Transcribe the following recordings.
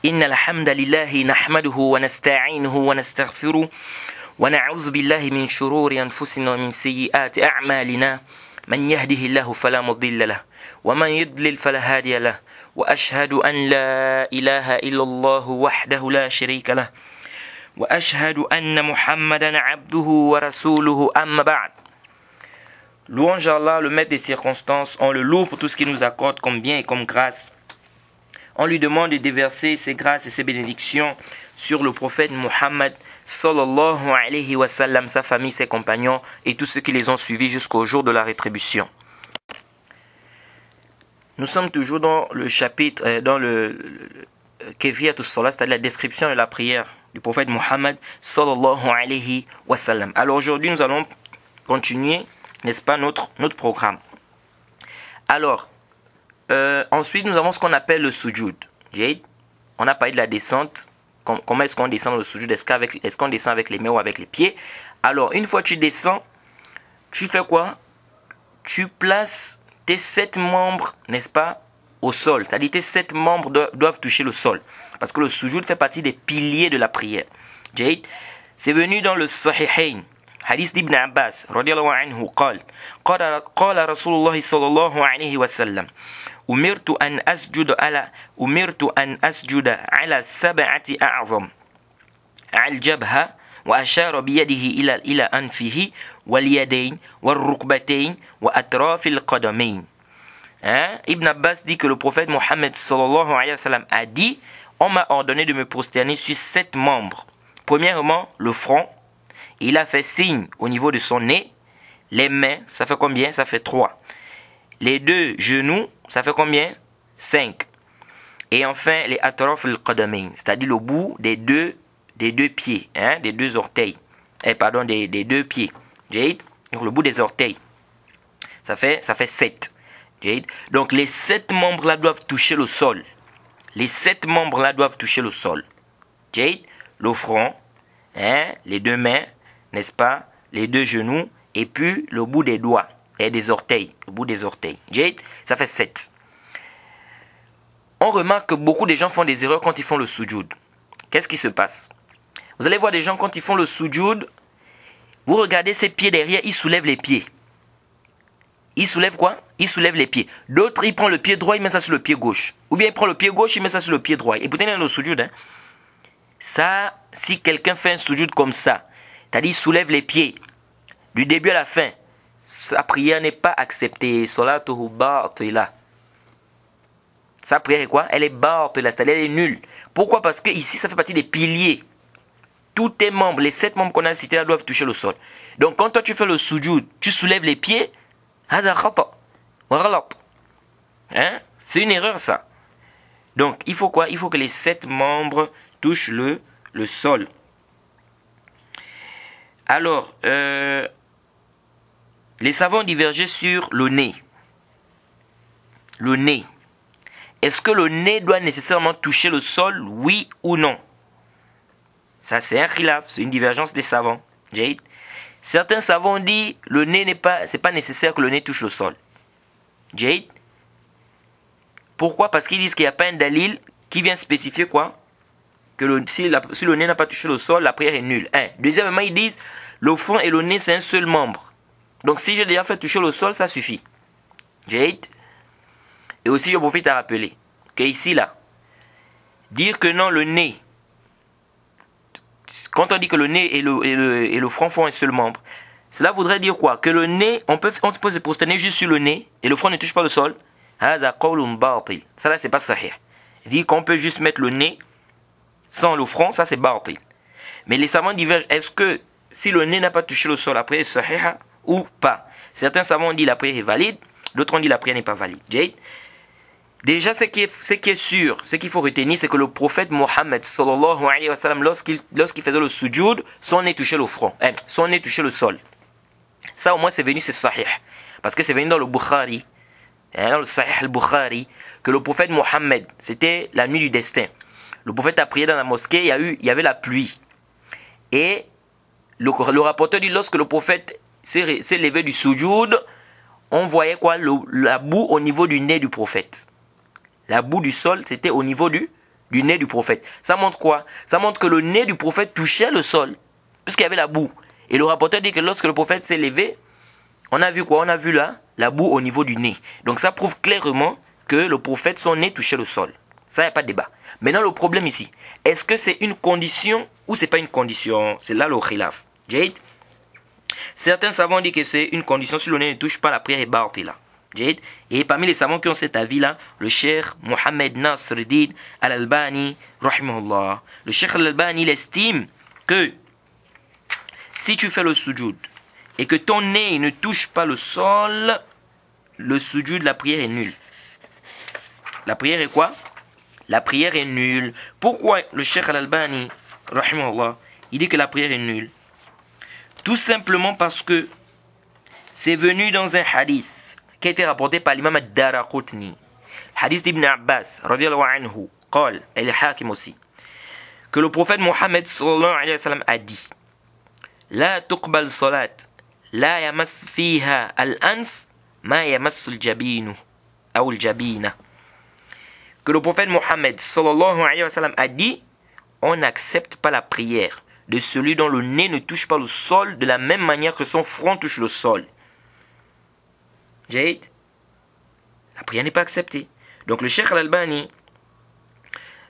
إن الحمد لله نحمده ونستعينه ونستغفره ونعوذ بالله من شرور أنفسنا ومن سيئات أعمالنا من يهده الله فلا مضل له ومن يضلل فلا هادي له وأشهد أن لا إله إلا الله وحده لا شريك له وأشهد أن محمدا عبده ورسوله أما بعد. Louange à Allah, le maître des circonstances, on le loue pour tout ce qu'il nous accorde comme bien et comme grâce. On lui demande de déverser ses grâces et ses bénédictions sur le prophète Muhammad sallallahu alayhi wa sallam, sa famille, ses compagnons et tous ceux qui les ont suivis jusqu'au jour de la rétribution. Nous sommes toujours dans le chapitre, dans le Kayfiyatus Salat, c'est-à-dire la description de la prière du prophète Muhammad sallallahu alayhi wa sallam. Alors aujourd'hui, nous allons continuer, n'est-ce pas, notre programme. Alors, ensuite, nous avons ce qu'on appelle le sujoud. On a parlé de la descente. Comment est-ce qu'on descend dans le sujoud? Est-ce qu'on descend avec les mains ou avec les pieds? Alors, une fois que tu descends, tu fais quoi? Tu places tes 7 membres, n'est-ce pas, au sol. C'est-à-dire tes 7 membres doivent toucher le sol. Parce que le sujoud fait partie des piliers de la prière. C'est venu dans le Sahihain. حديث ابن عباس رضي الله عنه قال رسول الله صلى الله عليه وسلم أمرت أن أسجد على 7 أعظم على الجبهة وأشار بيده إلى أنفه واليدين والركبتين وأطراف القدمين. Ibn Abbas dit que le prophète Mohammed sallallahu alayhi wa sallam a dit: on m'a ordonné de me prosterner sur 7 membres. Premièrement, le front. Il a fait signe au niveau de son nez. Les mains, ça fait combien? Ça fait 3. Les 2 genoux, ça fait combien? 5. Et enfin, les atraf al-qadamain, c'est-à-dire le bout des deux pieds, des 2 orteils. Des 2 pieds. Donc le bout des orteils. Ça fait 7. Donc les 7 membres-là doivent toucher le sol. Les 7 membres-là doivent toucher le sol. Le front, les 2 mains, n'est-ce pas, les 2 genoux, et puis le bout des doigts et des orteils, le bout des orteils. Ça fait 7. On remarque que beaucoup de gens font des erreurs quand ils font le sujoud. Qu'est-ce qui se passe? Vous allez voir des gens quand ils font le sujoud, vous regardez ses pieds derrière, ils soulèvent les pieds. Ils soulèvent quoi? Ils soulèvent les pieds. D'autres, ils prennent le pied droit, ils mettent ça sur le pied gauche. Ou bien ils prennent le pied gauche, ils mettent ça sur le pied droit. Et pourtant, il y a le sujoud. Ça, si quelqu'un fait un sujoud comme ça, c'est-à-dire il soulève les pieds du début à la fin, sa prière n'est pas acceptée. Salatuhu batila. Sa prière est quoi? Elle est batila, c'est-à-dire elle est nulle. Pourquoi? Parce que ici, ça fait partie des piliers. Tous tes membres, les 7 membres qu'on a cités là, doivent toucher le sol. Donc quand toi tu fais le sujoud, tu soulèves les pieds, c'est une erreur ça. Donc il faut quoi? Il faut que les 7 membres touchent le sol. Alors, les savants divergeaient sur le nez. Le nez. Est-ce que le nez doit nécessairement toucher le sol, oui ou non? Ça, c'est un khilaf, c'est une divergence des savants. Certains savants ont dit le nez c'est pas nécessaire que le nez touche le sol. Pourquoi? Parce qu'ils disent qu'il n'y a pas un dalil qui vient spécifier quoi? Que si le nez n'a pas touché le sol, la prière est nulle. Deuxièmement, ils disent le front et le nez, c'est un seul membre. Donc si j'ai déjà fait toucher le sol, ça suffit. Et aussi, je profite à rappeler que ici, là, dire que non, le nez, quand on dit que le nez et le front font un seul membre, cela voudrait dire quoi? Que le nez, on peut se prosterner juste sur le nez et le front ne touche pas le sol. Ça là, c'est pas sahih. Dire qu'on peut juste mettre le nez sans le front, ça c'est batil. Mais les savants divergent. Est-ce que si le nez n'a pas touché le sol, la prière est sahiha ou pas? Certains savants ont dit la prière est valide, d'autres ont dit la prière n'est pas valide. Déjà, ce qui est sûr, ce qu'il faut retenir, c'est que le prophète Mohammed sallallahu alayhi wa sallam, lorsqu'il faisait le sujoud, son nez touchait le front, son nez touchait le sol. Ça au moins c'est venu, c'est sahih. Parce que c'est venu dans le Bukhari, dans le Sahih al-Bukhari, que le prophète Mohammed, c'était la nuit du destin. Le prophète a prié dans la mosquée, il y avait la pluie. Et le rapporteur dit, lorsque le prophète s'est levé du sujoud, on voyait quoi? La boue au niveau du nez du prophète. La boue du sol, c'était au niveau du du nez du prophète. Ça montre quoi? Ça montre que le nez du prophète touchait le sol, puisqu'il y avait la boue. Et le rapporteur dit que lorsque le prophète s'est levé, on a vu quoi? On a vu là, la boue au niveau du nez. Donc ça prouve clairement que le prophète, son nez touchait le sol. Ça, il n'y a pas de débat. Maintenant, le problème ici, est-ce que c'est une condition ou c'est pas une condition? C'est là le khilaf. Jade. Certains savants disent que c'est une condition si le nez ne touche pas, la prière est baatila. Jade. Et parmi les savants qui ont cet avis-là, le cheikh Mohamed Nasruddin Al-Albani, rahimahullah. Le cheikh Al-Albani, il estime que si tu fais le sujoud et que ton nez ne touche pas le sol, le sujoud, la prière est nulle. La prière est quoi? La prière est nulle. Pourquoi le cheikh Al-Albani, rahimahullah, il dit que la prière est nulle? Tout simplement parce que c'est venu dans un hadith qui a été rapporté par l'imam Ad-Daraqutni. Hadith d'Ibn Abbas, radiyallahu anhu, qal, et le Hakim aussi, que le prophète Mohammed sallallahu alayhi wa sallam a dit: La tuqbal salat, la yamas fiha al-anf, ma yamas al-jabinu, ou al-jabina. Que le prophète Mohammed sallallahu alayhi wa sallam a dit: on n'accepte pas la prière de celui dont le nez ne touche pas le sol de la même manière que son front touche le sol. Jade, la prière n'est pas acceptée. Donc le cheikh Al-Albani,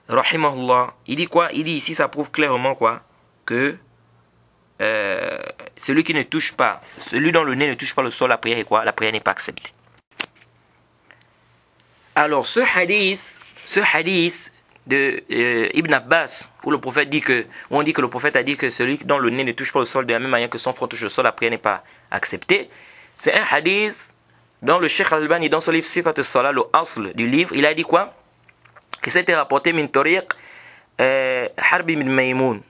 rahimahullah, il dit quoi? Il dit ici, ça prouve clairement quoi? Que celui qui ne touche pas, celui dont le nez ne touche pas le sol, la prière est quoi? La prière n'est pas acceptée. Alors ce hadith de Ibn Abbas, où le prophète dit que, où on dit que le prophète a dit que celui dont le nez ne touche pas le sol de la même manière que son front touche le sol, la prière n'est pas acceptée. C'est un hadith dont le cheikh Al-Albani, dans son livre Sifat al-Salah, le asl du livre, il a dit quoi? Que c'était rapporté min tariq Harb ibn Maymoun.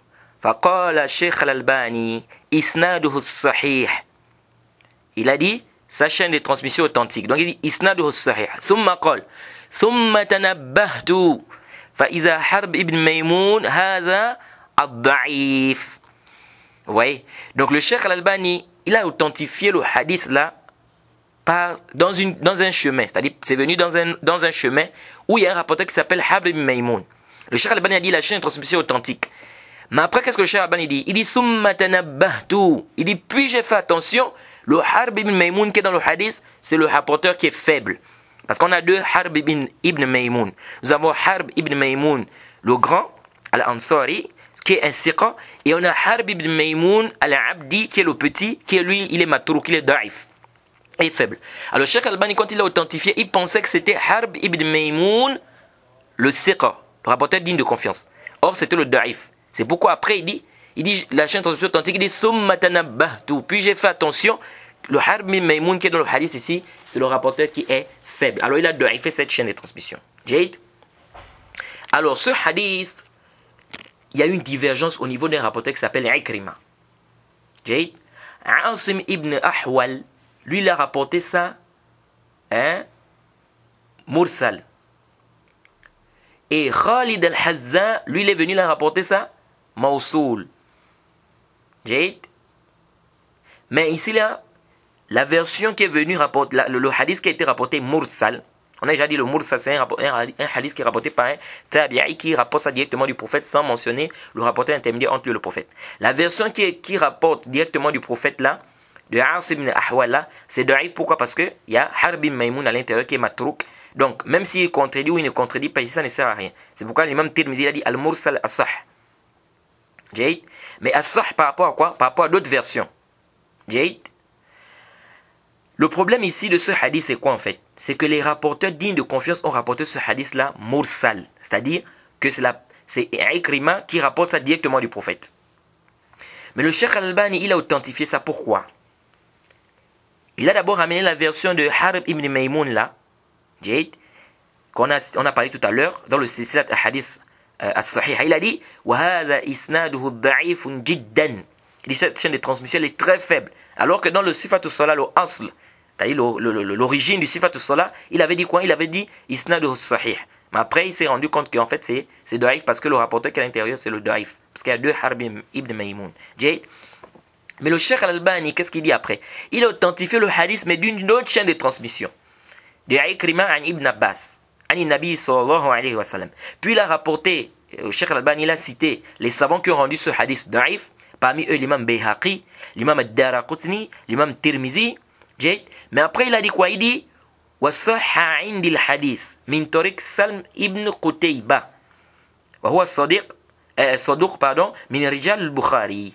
فقال الشيخ الألباني إسناده الصحيح. Il a dit sa chaîne de transmission authentique. Donc il dit إسناده الصحيح. ثم قال ثم تنبهت فإذا حرب ابن ميمون هذا الضعيف. Vous voyez? Donc le cheikh Al-Albani, il a authentifié le hadith là dans un chemin. C'est-à-dire c'est venu dans un chemin où il y a un rapporteur qui s'appelle Harb ibn Maymoun. Le cheikh Al-Albani a dit la chaîne de transmission authentique. Mais après, qu'est-ce que le cheikh Al-Albani dit? Il dit Summa tanabbahtu. Il dit puis j'ai fait attention. Le Harb ibn Maymoun qui est dans le hadith, c'est le rapporteur qui est faible. Parce qu'on a deux Harb ibn Maymoun. Nous avons Harb ibn Maymoun, le grand, Al-Ansari, qui est un siqa. Et on a Harb ibn Maymoun, Al-Abdi, qui est le petit, qui est lui, il est matrouk, il est da'if. Il est faible. Alors, le cheikh Al-Albani, quand il l'a authentifié, il pensait que c'était Harb ibn Maymoun, le siqa, le rapporteur digne de confiance. Or, c'était le da'if. C'est pourquoi après, il dit la chaîne de transmission authentique, il dit Summa tanabbahtu. Puis j'ai fait attention. Le Harb ibn Maymoun qui est dans le hadith ici, c'est le rapporteur qui est faible. Alors il a fait cette chaîne de transmission. Jade. Alors ce hadith, il y a une divergence au niveau d'un rapporteur qui s'appelle Ikrima. Jade. Asim ibn Ahwal, lui il a rapporté ça, mursal. Et Khalid al-Hazza, lui il est venu la rapporter ça, mawsoul. Jade. Mais ici là, la version qui est venue rapporter, le hadith qui a été rapporté mursal, on a déjà dit le mursal, c'est un hadith qui est rapporté par un tabi'i qui rapporte ça directement du prophète sans mentionner le rapporteur intermédiaire entre lui et le prophète. La version qui rapporte directement du prophète là, de Asim ibn Ahwal là, c'est daïf. Pourquoi? Parce qu'il y a Harb ibn Maymoun à l'intérieur qui est matrouk. Donc, même s'il contredit ou il ne contredit pas ici, ça ne sert à rien. C'est pourquoi l'imam Tirmizi a dit al-mursal as-sah. Jade. Mais as-sah par rapport à quoi? Par rapport à d'autres versions. Jade. Le problème ici de ce hadith, c'est quoi en fait? C'est que les rapporteurs dignes de confiance ont rapporté ce hadith-là mursal. C'est-à-dire que c'est Ikrima qui rapporte ça directement du prophète. Mais le cheikh Al-Albani, il a authentifié ça. Pourquoi? Il a d'abord amené la version de Harb ibn Maymoun là, Jade, qu'on a parlé tout à l'heure, dans le silsilat hadith as-sahih. Il a dit وَهَذَا إِسْنَادُهُ ضَعِيفٌ جِدًّا. Il dit cette chaîne de transmission elle est très faible. Alors que dans le Sifat al-Salah, le asl, c'est-à-dire l'origine du Sifat al-Salah, il avait dit quoi? Il avait dit Isnaduhu sahih. Mais après, il s'est rendu compte qu'en fait, c'est daïf parce que le rapporteur qui est à l'intérieur, c'est le daïf. Parce qu'il y a deux Harb ibn Maymoun. Mais le cheikh Al-Albani, qu'est-ce qu'il dit après? Il a authentifié le hadith, mais d'une autre chaîne de transmission. De Ikrima an Ibn Abbas. Ani Nabi sallallahu alayhi wa sallam. Puis il a rapporté, Cheikh Al-Albani il a cité les savants qui ont rendu ce hadith da'if, parmi eux l'imam Bayhaqi, l'imam Ad-Daraqutni, l'imam Tirmizi. Mais après il a dit quoi? Il dit وصح عندي الحديث من طريق سلم ابن قتيبة وهو صدوق pardon من رجال البخاري.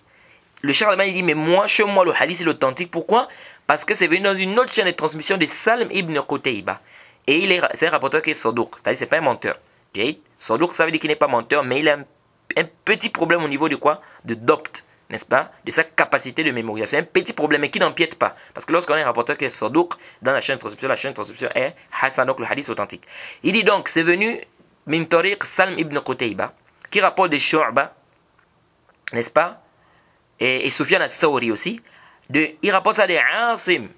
Le Cheikh Al-Albani dit mais moi chez moi le hadith est authentique. Pourquoi? Parce que c'est venu dans une autre chaîne de transmission de Salm ibn Qutayba. Et c'est un rapporteur qui est Sadouk, c'est-à-dire c'est pas un menteur. Sadouk ça veut dire qu'il n'est pas menteur, mais il a un petit problème au niveau de quoi? De dopt, n'est-ce pas? De sa capacité de mémorisation. C'est un petit problème, mais qui n'empiète pas. Parce que lorsqu'on a un rapporteur qui est Sadouk, dans la chaîne de transmission est Hassan, donc le hadith authentique. Il dit donc, c'est venu min tariq Salm ibn Qutayba, qui rapporte de Shu'ba, n'est-ce pas? Et Sufyan al-Thawri aussi. Il rapporte ça de Asim,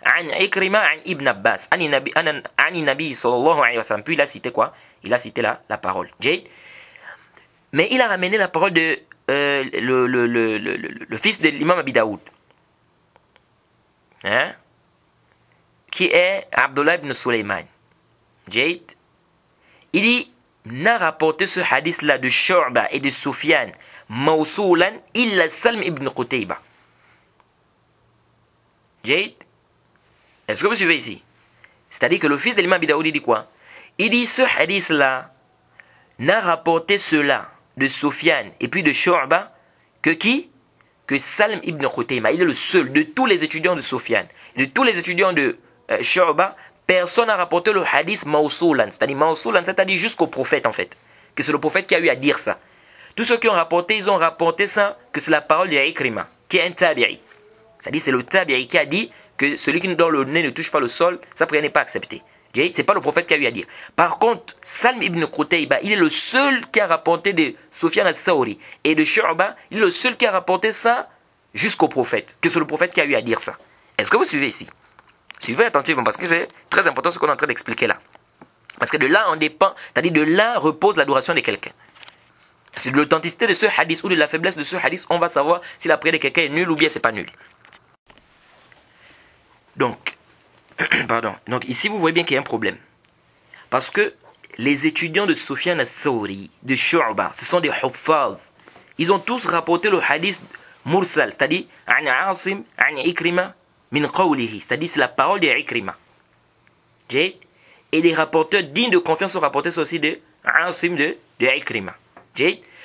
عن إكرمة عن ابن عباس عن النبي صلى الله عليه وسلم. Puis il a cité quoi? Il a cité la parole. Mais il a ramené la parole de le fils de l'imam Abi Daoud, hein? Qui est Abdullah ibn Sulaiman. Il dit, n'a rapporté ce hadith là de Shu'ba et de Sufyan mawsoulan illa Salm ibn Qutayba. Est-ce que vous suivez ici? C'est-à-dire que le fils de l'imam Abi Daoud dit quoi? Il dit ce hadith là n'a rapporté cela de Sufyan et puis de Shu'ba que qui? Que Salm ibn Qutayba. Il est le seul de tous les étudiants de Sufyan, de tous les étudiants de Shu'ba, personne n'a rapporté le hadith mawsoulan, c'est-à-dire jusqu'au prophète en fait, que c'est le prophète qui a eu à dire ça. Tous ceux qui ont rapporté, ils ont rapporté ça, que c'est la parole d'Ikrima, qui est un tabi'i. C'est-à-dire c'est le tabi'i qui a dit que celui qui dont le nez ne touche pas le sol, sa prière n'est pas acceptée. C'est pas le prophète qui a eu à dire. Par contre, Salm ibn Qutayba, il est le seul qui a rapporté de Sufyan al-Thawri et de Shu'ba, il est le seul qui a rapporté ça jusqu'au prophète, que c'est le prophète qui a eu à dire ça. Est-ce que vous suivez ici? Suivez attentivement parce que c'est très important ce qu'on est en train d'expliquer là. Parce que de là on dépend, c'est-à-dire de là repose l'adoration de quelqu'un. C'est de l'authenticité de ce hadith ou de la faiblesse de ce hadith, on va savoir si la prière de quelqu'un est nulle ou bien c'est pas nul. Donc, pardon. Donc ici vous voyez bien qu'il y a un problème. Parce que les étudiants de Sufyan al-Thawri, de Shu'ba, ce sont des huffaz. Ils ont tous rapporté le hadith mursal, c'est-à-dire an Asim, an Ikrima, min qawlihi, c'est-à-dire c'est la parole d'Ikrima. Et les rapporteurs dignes de confiance ont rapporté ça aussi de Asim de Ikrima.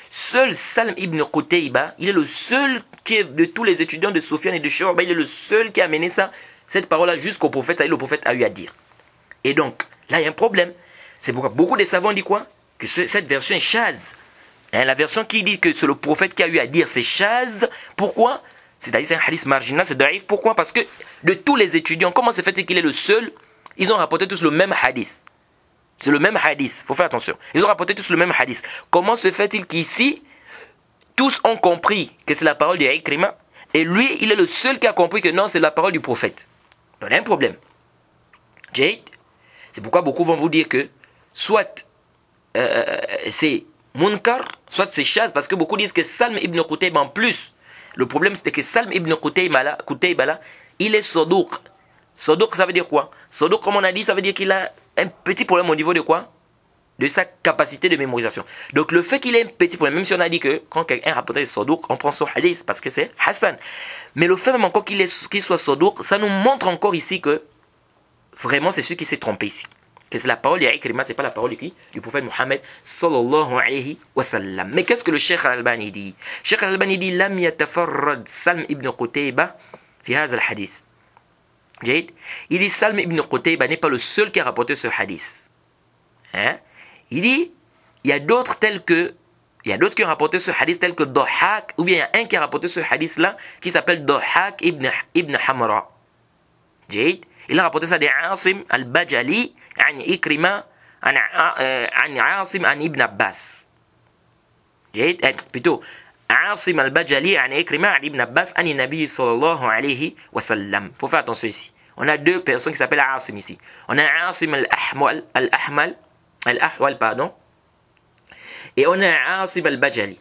Seul Salm ibn Qutayba, il est le seul qui est de tous les étudiants de Sufyan et de Shu'ba, il est le seul qui a amené ça, cette parole-là jusqu'au prophète, c'est-à-dire le prophète a eu à dire. Et donc, là il y a un problème. C'est pourquoi beaucoup de savants disent quoi? Que cette version est chaz. Hein, la version qui dit que c'est le prophète qui a eu à dire, c'est chaz. Pourquoi? C'est-à-dire c'est un hadith marginal, c'est daïf. Pourquoi? Parce que de tous les étudiants, comment se fait-il qu'il est le seul? Ils ont rapporté tous le même hadith. C'est le même hadith, il faut faire attention. Ils ont rapporté tous le même hadith. Comment se fait-il qu'ici, tous ont compris que c'est la parole d'Ikrima, et lui, il est le seul qui a compris que non, c'est la parole du prophète? Donc il y a un problème. C'est pourquoi beaucoup vont vous dire que soit c'est munkar, soit c'est shaz, parce que beaucoup disent que Salm ibn Qutayba en plus, le problème c'était que Salm ibn Qutayba là, il est sadouk. Sadouk ça veut dire quoi? Sadouk comme on a dit, ça veut dire qu'il a un petit problème au niveau de quoi? De sa capacité de mémorisation. Donc le fait qu'il ait un petit problème, même si on a dit que quand quelqu'un rapporte le sadouk, on prend son hadith parce que c'est Hassan. Mais le fait même encore qu'il soit sadouk, ça nous montre encore ici que vraiment c'est celui qui s'est trompé ici. Que c'est la parole d'Ikrima, c'est pas la parole de qui? Du prophète Mohammed sallallahu alayhi wa sallam. Mais qu'est-ce que le Cheikh Al-Albani dit? Cheikh Al-Albani dit Lam yatafarrad Salm ibn Qutayba fi hadha al-hadith. Il dit Salm ibn Qutayba n'est pas le seul qui a rapporté ce hadith. Hein? Il dit il y a d'autres qui ont rapporté ce hadith tels que Dahhak, ou bien il y a un qui a rapporté ce hadith là qui s'appelle Dahhak ibn Hamra. Il a rapporté ça de Asim al-Bajali an Ikrima an Asim an Ibn Abbas. Plutôt Asim al-Bajali an Ikrima an Ibn Abbas an Nabi sallallahu alayhi wa sallam. Faut faire attention ici. On a deux personnes qui s'appellent Asim ici. On a Asim al-Ahwal, pardon. Et on a Asim al-Bajali.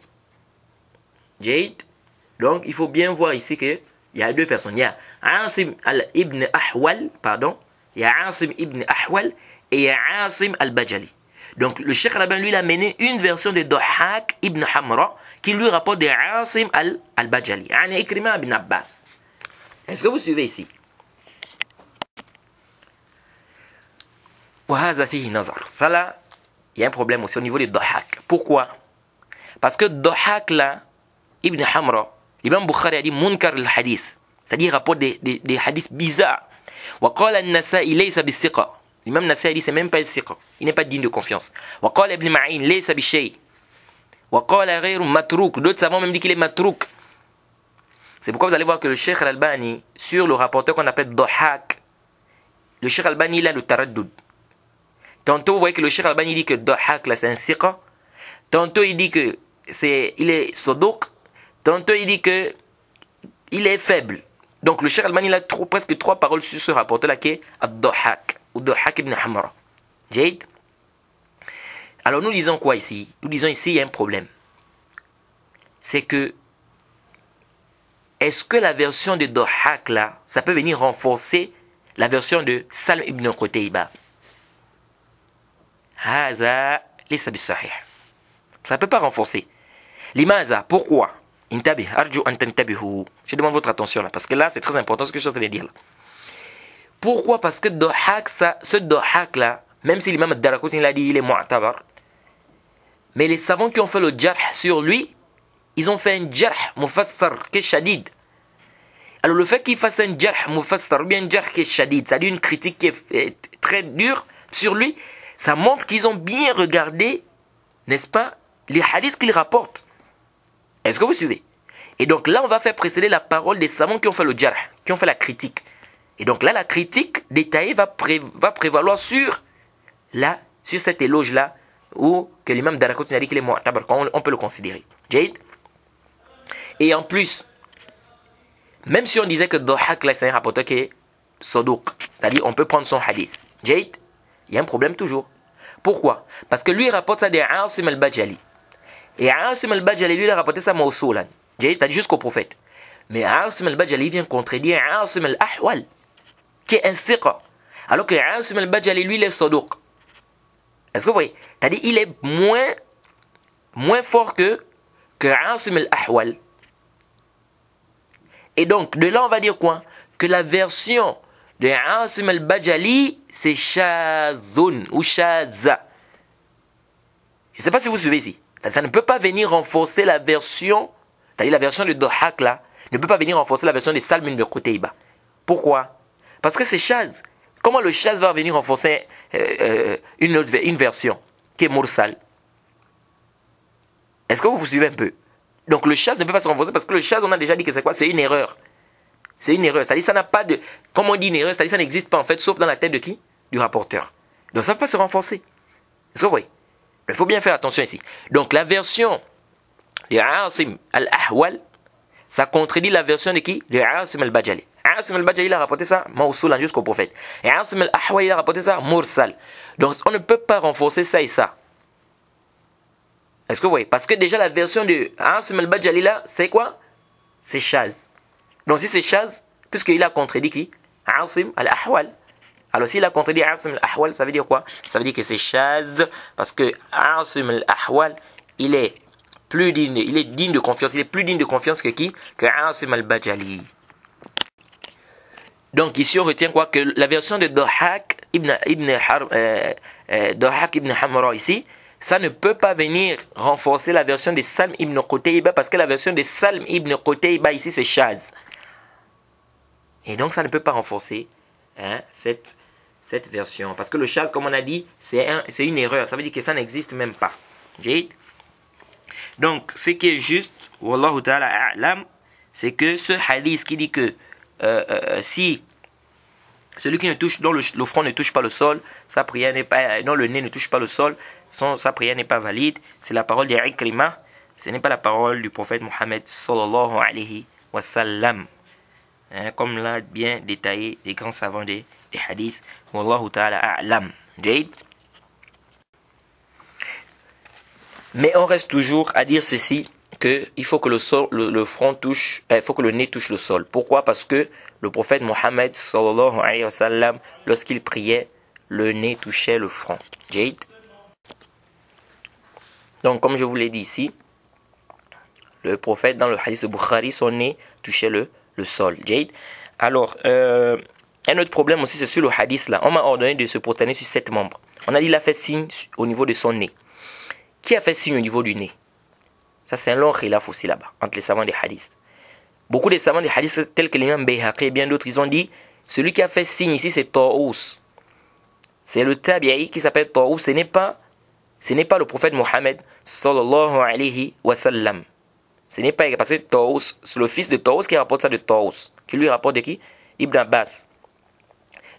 Donc il faut bien voir ici que il y a deux personnes. Il y a Asim ibn Ahwal, pardon. Il y a Asim ibn Ahwal et Asim al-Bajali. Donc le Cheikh Al-Albani, lui, il a mené une version de Dhahhak ibn Hamra qui lui rapporte de Asim al-Bajali. An Ikrima ibn Abbas. Est-ce que vous suivez ici? Ça là, il y a un problème aussi au niveau des Dhahhak. Pourquoi? Parce que Dhahhak là, Ibn Hamra, l'imam Bukhari a dit Munkar al-Hadith. C'est-à-dire il rapporte des hadiths bizarres. وقال النسائي ليس بالثقة. L'imam Nasai a dit c'est même pas الثقة. Il n'est pas digne de confiance. وقال ابن معين ليس بالشيء. وقال غير متروك. D'autres savants même dit qu'il est matrouk. C'est pourquoi vous allez voir que le Cheikh Al-Albani, sur le rapporteur qu'on appelle Dhahhak, le Cheikh Al-Albani il a le taraddud. Tantôt vous voyez que le Cheikh Al-Albani dit que Dhahhak là c'est un thiqa. Tantôt il dit que il est saduq. Tantôt il dit que il est faible. Donc le Cheikh Al-Albani il a presque 3 paroles sur ce rapporteur là qui est Ad-Dhahhak ou Dhahhak ibn Hamra. Jade. Alors nous disons quoi ici? Nous disons ici il y a un problème. C'est que est-ce que la version de Dhahhak là, ça peut venir renforcer la version de Salm ibn Qutayba? Haza laysa bis-sahih. Ça ne peut pas renforcer. Limaza, pourquoi? Intabih, arju an tantabihu. Je demande votre attention là, parce que là c'est très important ce que je suis en train de dire là. Pourquoi? Parce que Dhahhak, ce Dhahhak là, même si l'imam Ad-Daraqutni il a dit il est mu'tabar, mais les savants qui ont fait le jarh sur lui, ils ont fait un jarh mufassar qui est shadid. Alors le fait qu'ils fassent un jarh mufassar ou bien un jarh qui est shadid, c'est-à-dire une critique qui est très dure sur lui, ça montre qu'ils ont bien regardé, n'est-ce pas, les hadiths qu'ils rapportent. Est-ce que vous suivez? Et donc là, on va faire précéder la parole des savants qui ont fait le jarh, qui ont fait la critique. Et donc là, la critique détaillée va prévaloir sur cet éloge-là, où que l'imam Daraqutni a dit qu'il est mu'tabar, on peut le considérer. Jade. Et en plus, même si on disait que Dhahhak là, c'est un rapporteur qui est saduq, c'est-à-dire on peut prendre son hadith. Jade, il y a un problème toujours. Pourquoi? Parce que lui, il rapporte ça de Asim al-Bajali. Et Asim al-Bajali, lui, il a rapporté ça mawsoulan. C'est-à-dire jusqu'au prophète. Mais Asim al-Bajali vient contredire Asim al-Ahwal, qui est un thiqa. Alors que Asim al-Bajali, lui, il est saduq. Est-ce que vous voyez? C'est-à-dire il est moins fort que Asim al-Ahwal. Et donc, de là, on va dire quoi? Que la version de Asim al-Bajali, c'est Shadhun ou Shadza. Je ne sais pas si vous suivez ici. Ça ne peut pas venir renforcer la version, c'est-à-dire la version de Dhahhak là, ne peut pas venir renforcer la version de Salm ibn Qutayba. Pourquoi? Parce que c'est Shadh. Comment le Shadh va venir renforcer une version qui est Mursal? Est-ce que vous suivez un peu? Donc le Shadh ne peut pas se renforcer parce que le Shadh, on a déjà dit que c'est quoi? C'est une erreur. C'est une erreur. C'est-à-dire ça n'a pas de... Comme on dit une erreur, c'est-à-dire ça n'existe pas en fait, sauf dans la tête de qui? Du rapporteur. Donc ça ne peut pas se renforcer. Est-ce que vous voyez? Il faut bien faire attention ici. Donc la version de Asim al-Ahwal, ça contredit la version de qui? De Asim al-Bajali. Asim al-Bajali il a rapporté ça mawsoulan jusqu'au prophète. Et Asim al-Ahwal il a rapporté ça mursal. Donc on ne peut pas renforcer ça et ça. Est-ce que vous voyez? Parce que déjà la version de Asim al-Bajali là, c'est quoi? C'est Shaz. Donc si c'est Shaz, puisqu'il a contredit qui? Asim al-Ahwal. Alors s'il a contredit Asim al-Ahwal, ça veut dire quoi? Ça veut dire que c'est Shaz, parce que Asim al-Ahwal, il est digne de confiance. Il est plus digne de confiance que qui? Que Asim al-Bajali. Donc ici on retient quoi? Que la version de Dhahhak ibn Hamra ici, ça ne peut pas venir renforcer la version de Salm ibn Qutayba, parce que la version de Salm ibn Qutayba ici c'est Shaz. Et donc ça ne peut pas renforcer cette version. Parce que le Shaz, comme on a dit, c'est une erreur. Ça veut dire que ça n'existe même pas. Donc, ce qui est juste, Wallahu ta'ala a'lam, c'est que ce hadith qui dit que si celui qui ne touche, dont le front ne touche pas le sol, sa prière n'est pas, dont le nez ne touche pas le sol, sa prière n'est pas valide. C'est la parole d'Ikrima. Ce n'est pas la parole du prophète Mohammed sallallahu alayhi wa sallam. Comme l'a bien détaillé les grands savants des hadiths. Wallahu ta'ala a'lam. Mais on reste toujours à dire ceci, que il faut que le front touche, il faut que le nez touche le sol. Pourquoi? Parce que le prophète Mohammed sallallahu alayhi wa sallam, lorsqu'il priait, le nez touchait le front. Jade. Donc, comme je vous l'ai dit ici, le prophète, dans le hadith de Bukhari, son nez touchait le sol. Jade. Alors, un autre problème aussi, c'est sur le hadith là. On m'a ordonné de se prosterner sur 7 membres. On a dit qu'il a fait signe au niveau de son nez. Qui a fait signe au niveau du nez? Ça, c'est un long khilaf aussi là-bas, entre les savants des hadiths. Beaucoup des savants des hadiths, tels que l'imam Bayhaqi et bien d'autres, ils ont dit, celui qui a fait signe ici, c'est Taous. C'est le tabi'i qui s'appelle Taous. Ce n'est pas le prophète Mohammed sallallahu alayhi wa sallam. Ce n'est pas parce que Taous, c'est le fils de Taous qui rapporte ça de Taous. Qui lui rapporte de qui? Ibn Abbas.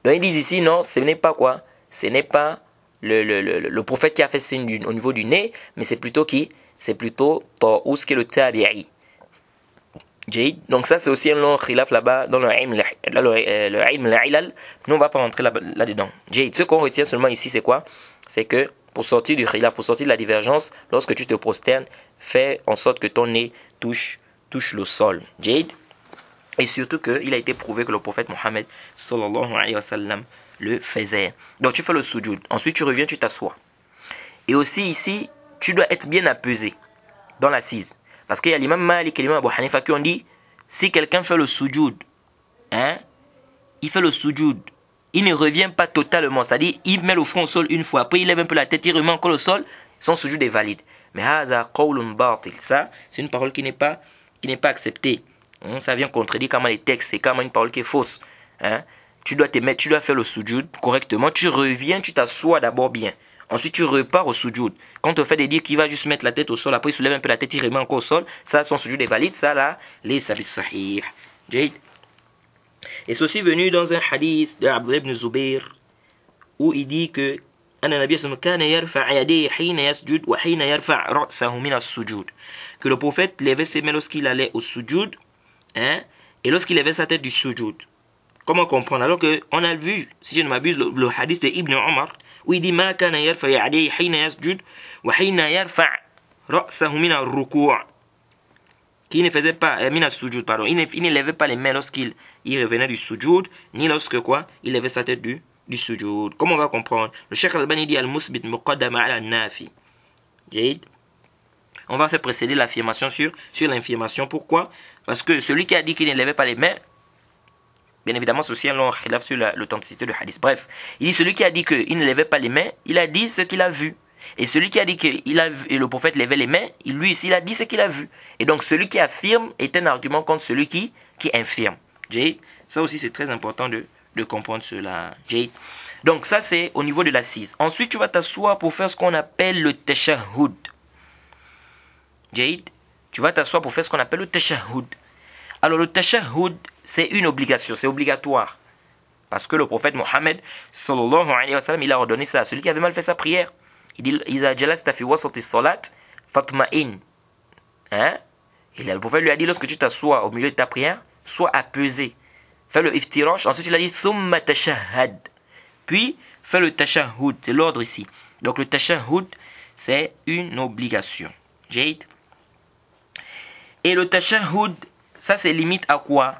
Donc ils disent ici, non, ce n'est pas quoi? Ce n'est pas le prophète qui a fait signe au niveau du nez, mais c'est plutôt qui? C'est plutôt Taous qui est le tabi'i. Donc ça c'est aussi un long khilaf là-bas dans le ilm al-ilal. Nous on va pas rentrer là-dedans. Ce qu'on retient seulement ici c'est quoi? C'est que pour sortir du khilaf, pour sortir de la divergence, lorsque tu te prosternes, fais en sorte que ton nez touche le sol. Et surtout qu'il a été prouvé que le prophète Mohammed sallallahu alayhi wa sallam le faisait. Donc tu fais le sujoud. Ensuite tu reviens, tu t'assois. Et aussi ici, tu dois être bien apaisé dans l'assise. Parce qu'il y a l'imam Malik et l'imam Abu Hanifa qui ont dit, si quelqu'un fait le sujoud, il fait le sujoud, il ne revient pas totalement, c'est-à-dire il met le front au sol une fois, après il lève un peu la tête, il remet encore le sol, son sujoud est valide. Mais ça, c'est une parole qui n'est pas acceptée. Ça vient contredire comment les textes, c'est comment une parole qui est fausse. Tu dois faire le sujoud correctement, tu reviens, tu t'assois d'abord bien. Ensuite, tu repars au sujoud. Quand on fait des dire qu'il va juste mettre la tête au sol, après il soulève un peu la tête, il remet encore au sol, ça, son sujoud est valide, ça là, les sabis sahih. Et c'est aussi venu dans un hadith de Abdullah ibn Zubair, où il dit que que le prophète levait ses mains lorsqu'il allait au sujoud, et lorsqu'il levait sa tête du sujoud. Comment comprendre? Alors qu'on a vu, si je ne m'abuse, le hadith de Ibn Omar, où il dit ma kana yarfa yadayhi hina yasjud wa hina yarfa ra'sahu min ar-ruku', qui ne faisait pas min as-sujud, pardon, il ne levait pas les mains lorsqu'il revenait du sujud, ni lorsque quoi, il levait sa tête du sujud. Comment on va comprendre? Le Cheikh Al-Albani dit al-musbit muqaddam ala an-nafi. On va faire précéder l'affirmation sur l'infirmation. Pourquoi? Parce que celui qui a dit qu'il ne levait pas les mains, bien évidemment, c'est aussi un long khilaf sur l'authenticité du hadith. Bref, il dit celui qui a dit qu'il ne levait pas les mains, il a dit ce qu'il a vu. Et celui qui a dit que le prophète levait les mains, lui ici, il a dit ce qu'il a vu. Et donc celui qui affirme est un argument contre celui qui infirme. Ça aussi c'est très important de comprendre cela. Donc ça c'est au niveau de l'assise. Ensuite tu vas t'asseoir pour faire ce qu'on appelle le tashahhud. Tu vas t'asseoir pour faire ce qu'on appelle le tashahhud. Alors le tashahhud, c'est une obligation, c'est obligatoire. Parce que le prophète Mohammed sallallahu alayhi wa sallam, il a ordonné ça à celui qui avait mal fait sa prière. Il dit iza jalasta fi wasati salat fatma'in. Et le prophète lui a dit, lorsque tu t'assois au milieu de ta prière, sois apaisé. Fais le iftirash, ensuite il a dit thumma tashahhad. Puis fais le tashahhud, c'est l'ordre ici. Donc le tashahhud, c'est une obligation. Jade. Et le tashahhud, ça c'est limite à quoi?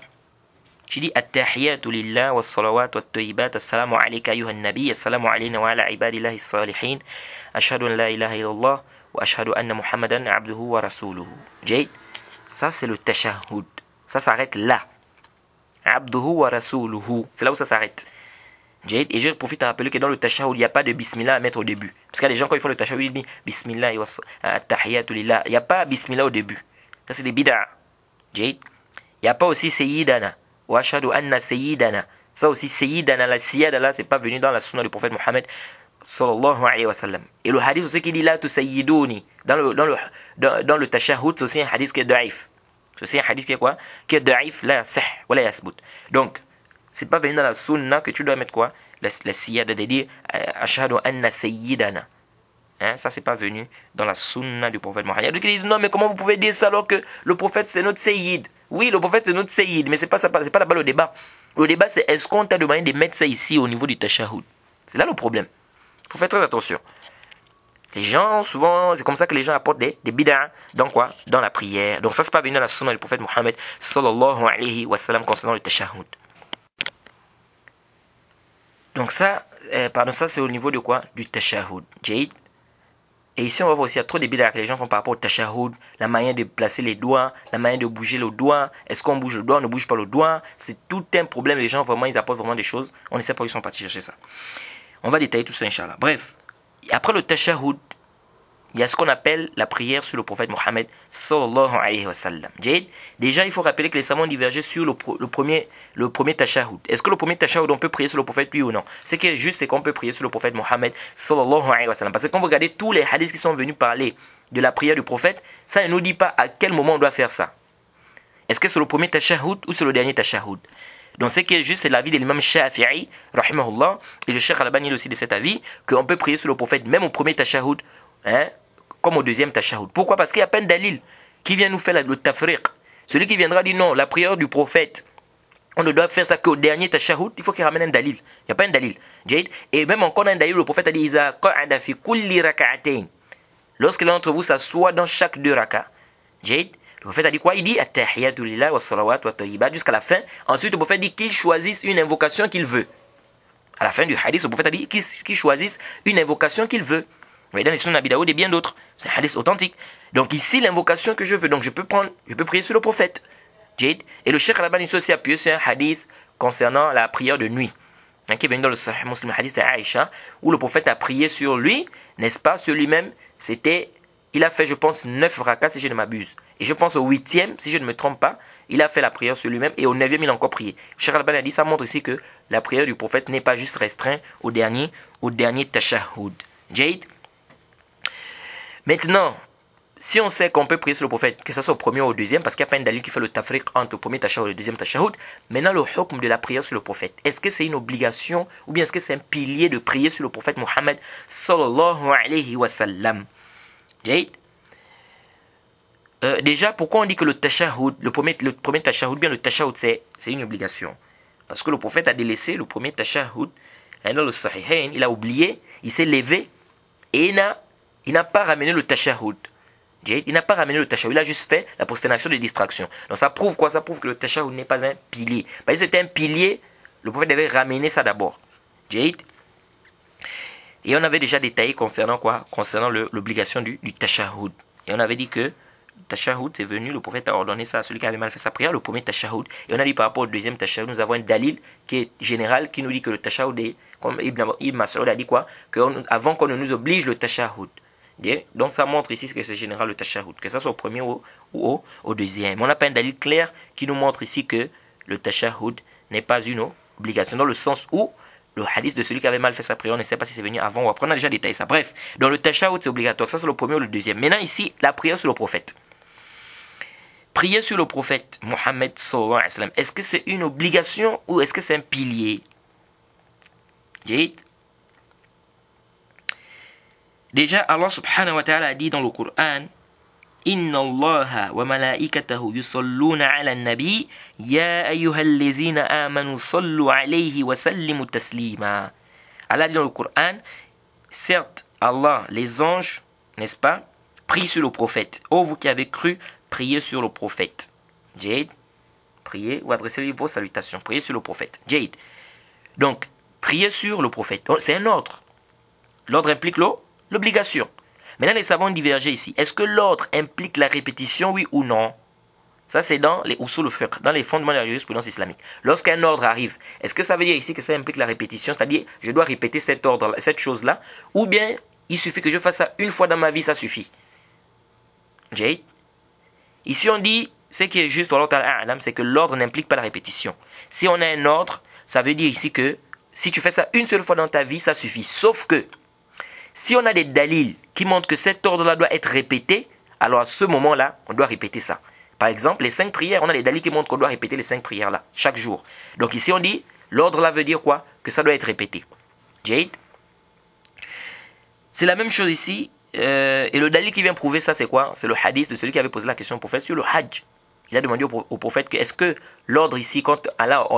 Tu dis at-tahiyatu lillah wa salawat wa tayyibat, assalamu alayka ayyuhan nabi, assalamu alayna wa ala ibadillahi salihin, ashhadu an la ilaha illallah wa ashhadu anna muhammadan abduhu wa rasuluhu. Jade. Ça c'est le tashahhud. Ça s'arrête là. Abduhu wa rasuluhu. C'est là où ça s'arrête. Et je profite à rappeler que dans le tashahhud, il n'y a pas de bismillah à mettre au début. Parce qu'il y a des gens, quand ils font le tashahhud, ils disent bismillah wa at-tahiyatu lillah. Il n'y a pas bismillah au début. Ça c'est des bid'a. Il n'y a pas aussi sayyidana. Wa ashhadu anna sayyidana. Ça aussi, sayyidana, la siyada là, c'est pas venu dans la sunna du prophète Mohammed sallallahu alayhi wa sallam. Et le hadith aussi qui dit la tu sayyiduni. Dans le tashahhud, c'est aussi un hadith qui est da'if. C'est aussi un hadith qui est quoi? Qui est da'if, la yasih, wa la yasbut. Donc, c'est pas venu dans la sunna que tu dois mettre quoi? La siyada de dire ashhadu anna sayyidana. Ça c'est pas venu dans la sunna du prophète Mohammed. Il y a d'autres qui disent non, mais comment vous pouvez dire ça alors que le prophète c'est notre sayyid? Oui, le prophète c'est notre sayyid, mais c'est pas là-bas le débat. Le débat c'est est-ce qu'on t'a demandé de mettre ça ici au niveau du tashahhud? C'est là le problème. Il faut faire très attention. Les gens, souvent, c'est comme ça que les gens apportent des bid'a dans quoi? Dans la prière. Donc ça c'est pas venu dans la sunna du prophète Mohammed sallallahu alayhi wa sallam concernant le tashahhud. Donc ça, pardon, ça c'est au niveau de quoi? Du tashahhud. Jade. Et ici, on va voir aussi, il y a trop de bid'a que les gens font par rapport au tashahhud, la manière de placer les doigts, la manière de bouger le doigt, est-ce qu'on bouge le doigt, on ne bouge pas le doigt, c'est tout un problème, les gens vraiment, ils apportent vraiment des choses, on ne sait pas où ils sont partis chercher ça. On va détailler tout ça, Inch'Allah. Bref, après le tashahhud, il y a ce qu'on appelle la prière sur le prophète Mohammed sallallahu alayhi wa sallam. Déjà, il faut rappeler que les savants ont divergé sur le premier tashahhud. Est-ce que le premier tashahhud, on peut prier sur le prophète, oui ou non? Ce qui est juste, c'est qu'on peut prier sur le prophète Mohammed sallallahu alayhi wa sallam. Parce que quand vous regardez tous les hadiths qui sont venus parler de la prière du prophète, ça ne nous dit pas à quel moment on doit faire ça. Est-ce que c'est le premier tashahhud ou c'est le dernier tashahhud? Donc ce qui est juste, c'est l'avis de l'imam Shafi'i, rahimahullah, et le Cheikh Al-Albani aussi de cet avis, qu'on peut prier sur le prophète même au premier tashahhud, comme au deuxième tashahhud. Pourquoi? Parce qu'il y a peine dalil qui vient nous faire le tafriq. Celui qui viendra dire non, la prière du prophète, on ne doit faire ça qu'au dernier tashahhud, il faut qu'il ramène un dalil. Il n'y a pas un dalil. Et même encore un dalil, le prophète a dit Iza qa'ada fi kulli raka'atayn. Lorsque l'un d'entre vous s'assoit dans chaque deux raka'as. Le prophète a dit quoi? Il dit At-tahiyatu lillah wa salawat wa tayyibat jusqu'à la fin. Ensuite, le prophète dit qu'il choisisse une invocation qu'il veut. À la fin du hadith, le prophète a dit qu'il choisisse une invocation qu'il veut. Vous voyez dans les Sunan Abi Daoud et bien d'autres. C'est un hadith authentique. Donc ici, l'invocation que je veux, donc je peux prier sur le prophète. Et le Cheikh Al-Albani aussi appuyé sur un hadith concernant la prière de nuit. Qui est venu dans le Sahih Muslim, le hadith de Aïcha, où le prophète a prié sur lui, n'est-ce pas, sur lui-même. Il a fait, je pense, 9 rakats si je ne m'abuse. Et je pense au 8e, si je ne me trompe pas, il a fait la prière sur lui-même et au 9e, il a encore prié. Cheikh Al-Albani a dit, ça montre ici que la prière du prophète n'est pas juste restreinte au dernier tashahhud. Jade. Maintenant, si on sait qu'on peut prier sur le prophète, que ce soit au premier ou au deuxième, parce qu'il n'y a pas un dalil qui fait le tafriq entre le premier tashahhud et le deuxième tashahhud, maintenant le hukm de la prière sur le prophète, est-ce que c'est une obligation ou bien est-ce que c'est un pilier de prier sur le prophète Mohammed sallallahu alayhi wa sallam? Déjà, pourquoi on dit que le tashahhud, le premier tashahhud, bien le tashahhud, c'est une obligation? Parce que le prophète a délaissé le premier tashahhud, dans le Sahihain, il a oublié, il s'est levé et il n'a pas ramené le tashahhud. Il n'a pas ramené le tashahhud, il a juste fait la prosternation de distraction. Donc ça prouve quoi? Ça prouve que le tashahhud n'est pas un pilier. Parce que c'était un pilier, le prophète devait ramener ça d'abord. Et on avait déjà détaillé concernant quoi? Concernant l'obligation du tashahhud. Et on avait dit que le tashahhud, c'est venu, le prophète a ordonné ça à celui qui avait mal fait sa prière, le premier tashahhud. Et on a dit par rapport au deuxième tashahhud, nous avons un dalil qui est général, qui nous dit que le tashahhud est, comme Ibn Mas'ud a dit quoi? Avant qu'on ne nous oblige le tashahhud. Donc ça montre ici que c'est général le tashahhud, que ça soit au premier ou au deuxième. On n'a pas un dalil clair qui nous montre ici que le tashahhud n'est pas une obligation, dans le sens où le hadith de celui qui avait mal fait sa prière, on ne sait pas si c'est venu avant ou après, on a déjà détaillé ça. Bref, dans le tashahhud c'est obligatoire, que ça soit le premier ou le deuxième. Maintenant ici, la prière sur le prophète. Prier sur le prophète Mohammed sallallahu alayhi wa sallam, est-ce que c'est une obligation ou est-ce que c'est un pilier? Déjà, Allah subhanahu wa ta'ala a dit dans le Coran Inna Allaha wa malaikatahu yusalluna ala nabi ya ayyuhalladhina amanu sallu alayhi wa sallimu taslima. Allah dit dans le Coran, certes, Allah, les anges, n'est-ce pas, prient sur le prophète. Oh, vous qui avez cru, priez sur le prophète. Jade, priez ou adressez-lui vos salutations. Priez sur le prophète. Jade. Donc, priez sur le prophète. C'est un ordre. L'ordre implique l'obligation. Maintenant, les savants divergent ici. Est-ce que l'ordre implique la répétition, oui ou non? Ça, c'est dans les usul al-fiqh, dans les fondements de la jurisprudence islamique. Lorsqu'un ordre arrive, est-ce que ça veut dire ici que ça implique la répétition? C'est-à-dire, je dois répéter cet ordre, cette chose-là, ou bien il suffit que je fasse ça une fois dans ma vie, ça suffit. Jade. Ici, on dit, ce qui est juste, c'est que l'ordre n'implique pas la répétition. Si on a un ordre, ça veut dire ici que si tu fais ça une seule fois dans ta vie, ça suffit. Sauf que, si on a des dalils qui montrent que cet ordre-là doit être répété, alors à ce moment-là, on doit répéter ça. Par exemple, les 5 prières, on a des dalils qui montrent qu'on doit répéter les 5 prières-là, chaque jour. Donc ici, on dit, l'ordre-là veut dire quoi? Que ça doit être répété. Jade. C'est la même chose ici. Et le dalil qui vient prouver ça, c'est quoi? C'est le hadith de celui qui avait posé la question au prophète sur le hajj. Il a demandé au prophète que est-ce que l'ordre ici, quand Allah a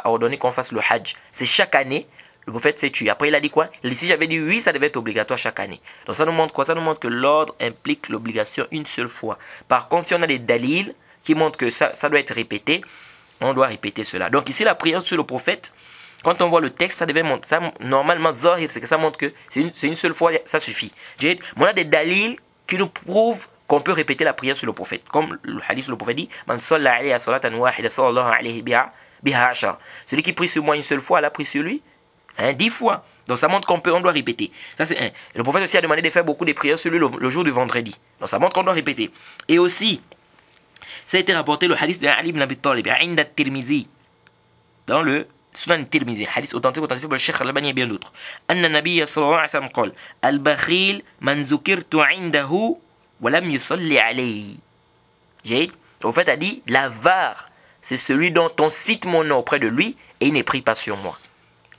ordonné qu'on fasse le hajj, c'est chaque année? Le prophète s'est tué. Après, il a dit quoi? Si j'avais dit oui, ça devait être obligatoire chaque année. Donc ça nous montre quoi? Ça nous montre que l'ordre implique l'obligation une seule fois. Par contre, si on a des dalils qui montrent que ça doit être répété, on doit répéter cela. Donc ici, la prière sur le prophète, Quand on voit le texte, ça devait montrer, ça, normalement, zahir, c'est que ça montre que c'est une seule fois, ça suffit. Mais on a des dalils qui nous prouvent qu'on peut répéter la prière sur le prophète. Comme le hadith sur le prophète dit, Man salla alayhi salatan wahida sallallahu alayhi biha ashar. Celui qui prie sur moi une seule fois, Allah prie sur lui 10 fois. Donc ça montre on doit répéter. Ça c'est un. Le prophète aussi a demandé de faire beaucoup de prières sur lui le jour du vendredi. Donc ça montre qu'on doit répéter. Et aussi, ça a été rapporté le hadith de Ali ibn Abi Talib, Inda Tirmizi, dans le Sunan Tirmizi, hadith authentique par le Cheikh Al-Albani et bien d'autres. Anna Nabiyya sallallahu alayhi wa sallam qala Al-Bakhil man zukirtu indahu wa lam yusalli alayhi. En fait, a dit l'avare, c'est celui dont on cite mon nom auprès de lui et il n'est pris pas sur moi.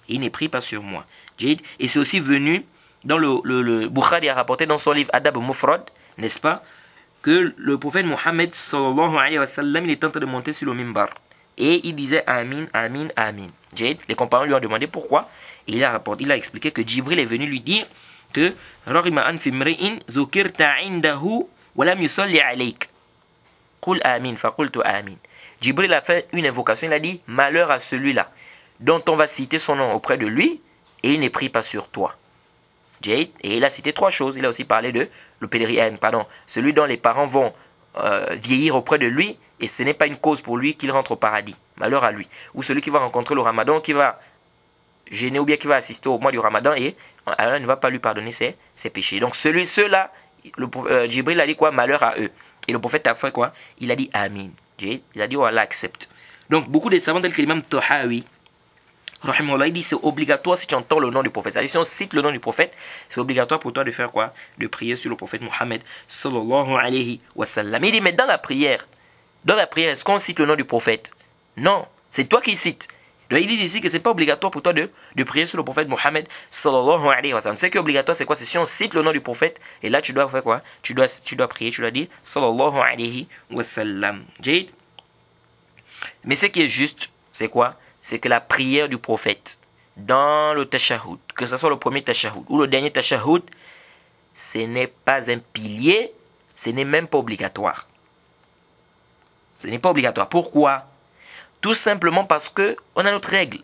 Il n'est pris pas sur moi. Et c'est aussi venu dans le Bukhari a rapporté dans son livre Adab Mufrad, n'est-ce pas, que le prophète Mohammed sallallahu alayhi wa sallam, il est en train de monter sur le mimbar et il disait Amin, Amin, Amin. Les compagnons lui ont demandé pourquoi. Et il a expliqué que Jibril est venu lui dire que Rarima an fi mri'in zukirta indahu wa lam yusalli alayk. Qul Amin, faqultu Amin. Jibril a fait une invocation, il a dit malheur à celui-là dont on va citer son nom auprès de lui et il n'est pris pas sur toi. Et il a cité 3 choses. Il a aussi parlé de le pèlerin, celui dont les parents vont vieillir auprès de lui et ce n'est pas une cause pour lui qu'il rentre au paradis. Malheur à lui. Ou celui qui va rencontrer le ramadan, qui va gêner ou bien qui va assister au mois du ramadan et Allah ne va pas lui pardonner ses péchés. Donc ceux-là, Jibril a dit quoi? Malheur à eux. Et le prophète a fait quoi? Il a dit Amin. Il a dit oh Allah accepte. Donc beaucoup de savants tels que l'imam Tahawi, il dit c'est obligatoire si tu entends le nom du prophète. C'est-à-dire si on cite le nom du prophète, c'est obligatoire pour toi de faire quoi? De prier sur le prophète Mohammed sallallahu alayhi wa sallam. Il dit mais dans la prière, est-ce qu'on cite le nom du prophète? Non, c'est toi qui cites. Donc il dit ici que c'est pas obligatoire pour toi de prier sur le prophète Mohammed sallallahu alayhi wa sallam. Ce qui est obligatoire c'est quoi? C'est si on cite le nom du prophète et là tu dois faire quoi? Tu dois prier, tu dois dire sallallahu alayhi wa sallam. Mais ce qui est juste, c'est quoi? C'est que la prière du prophète dans le tashahhud, que ce soit le premier tashahhud ou le dernier tashahhud, ce n'est pas un pilier, ce n'est même pas obligatoire. Ce n'est pas obligatoire. Pourquoi? Tout simplement parce que on a notre règle.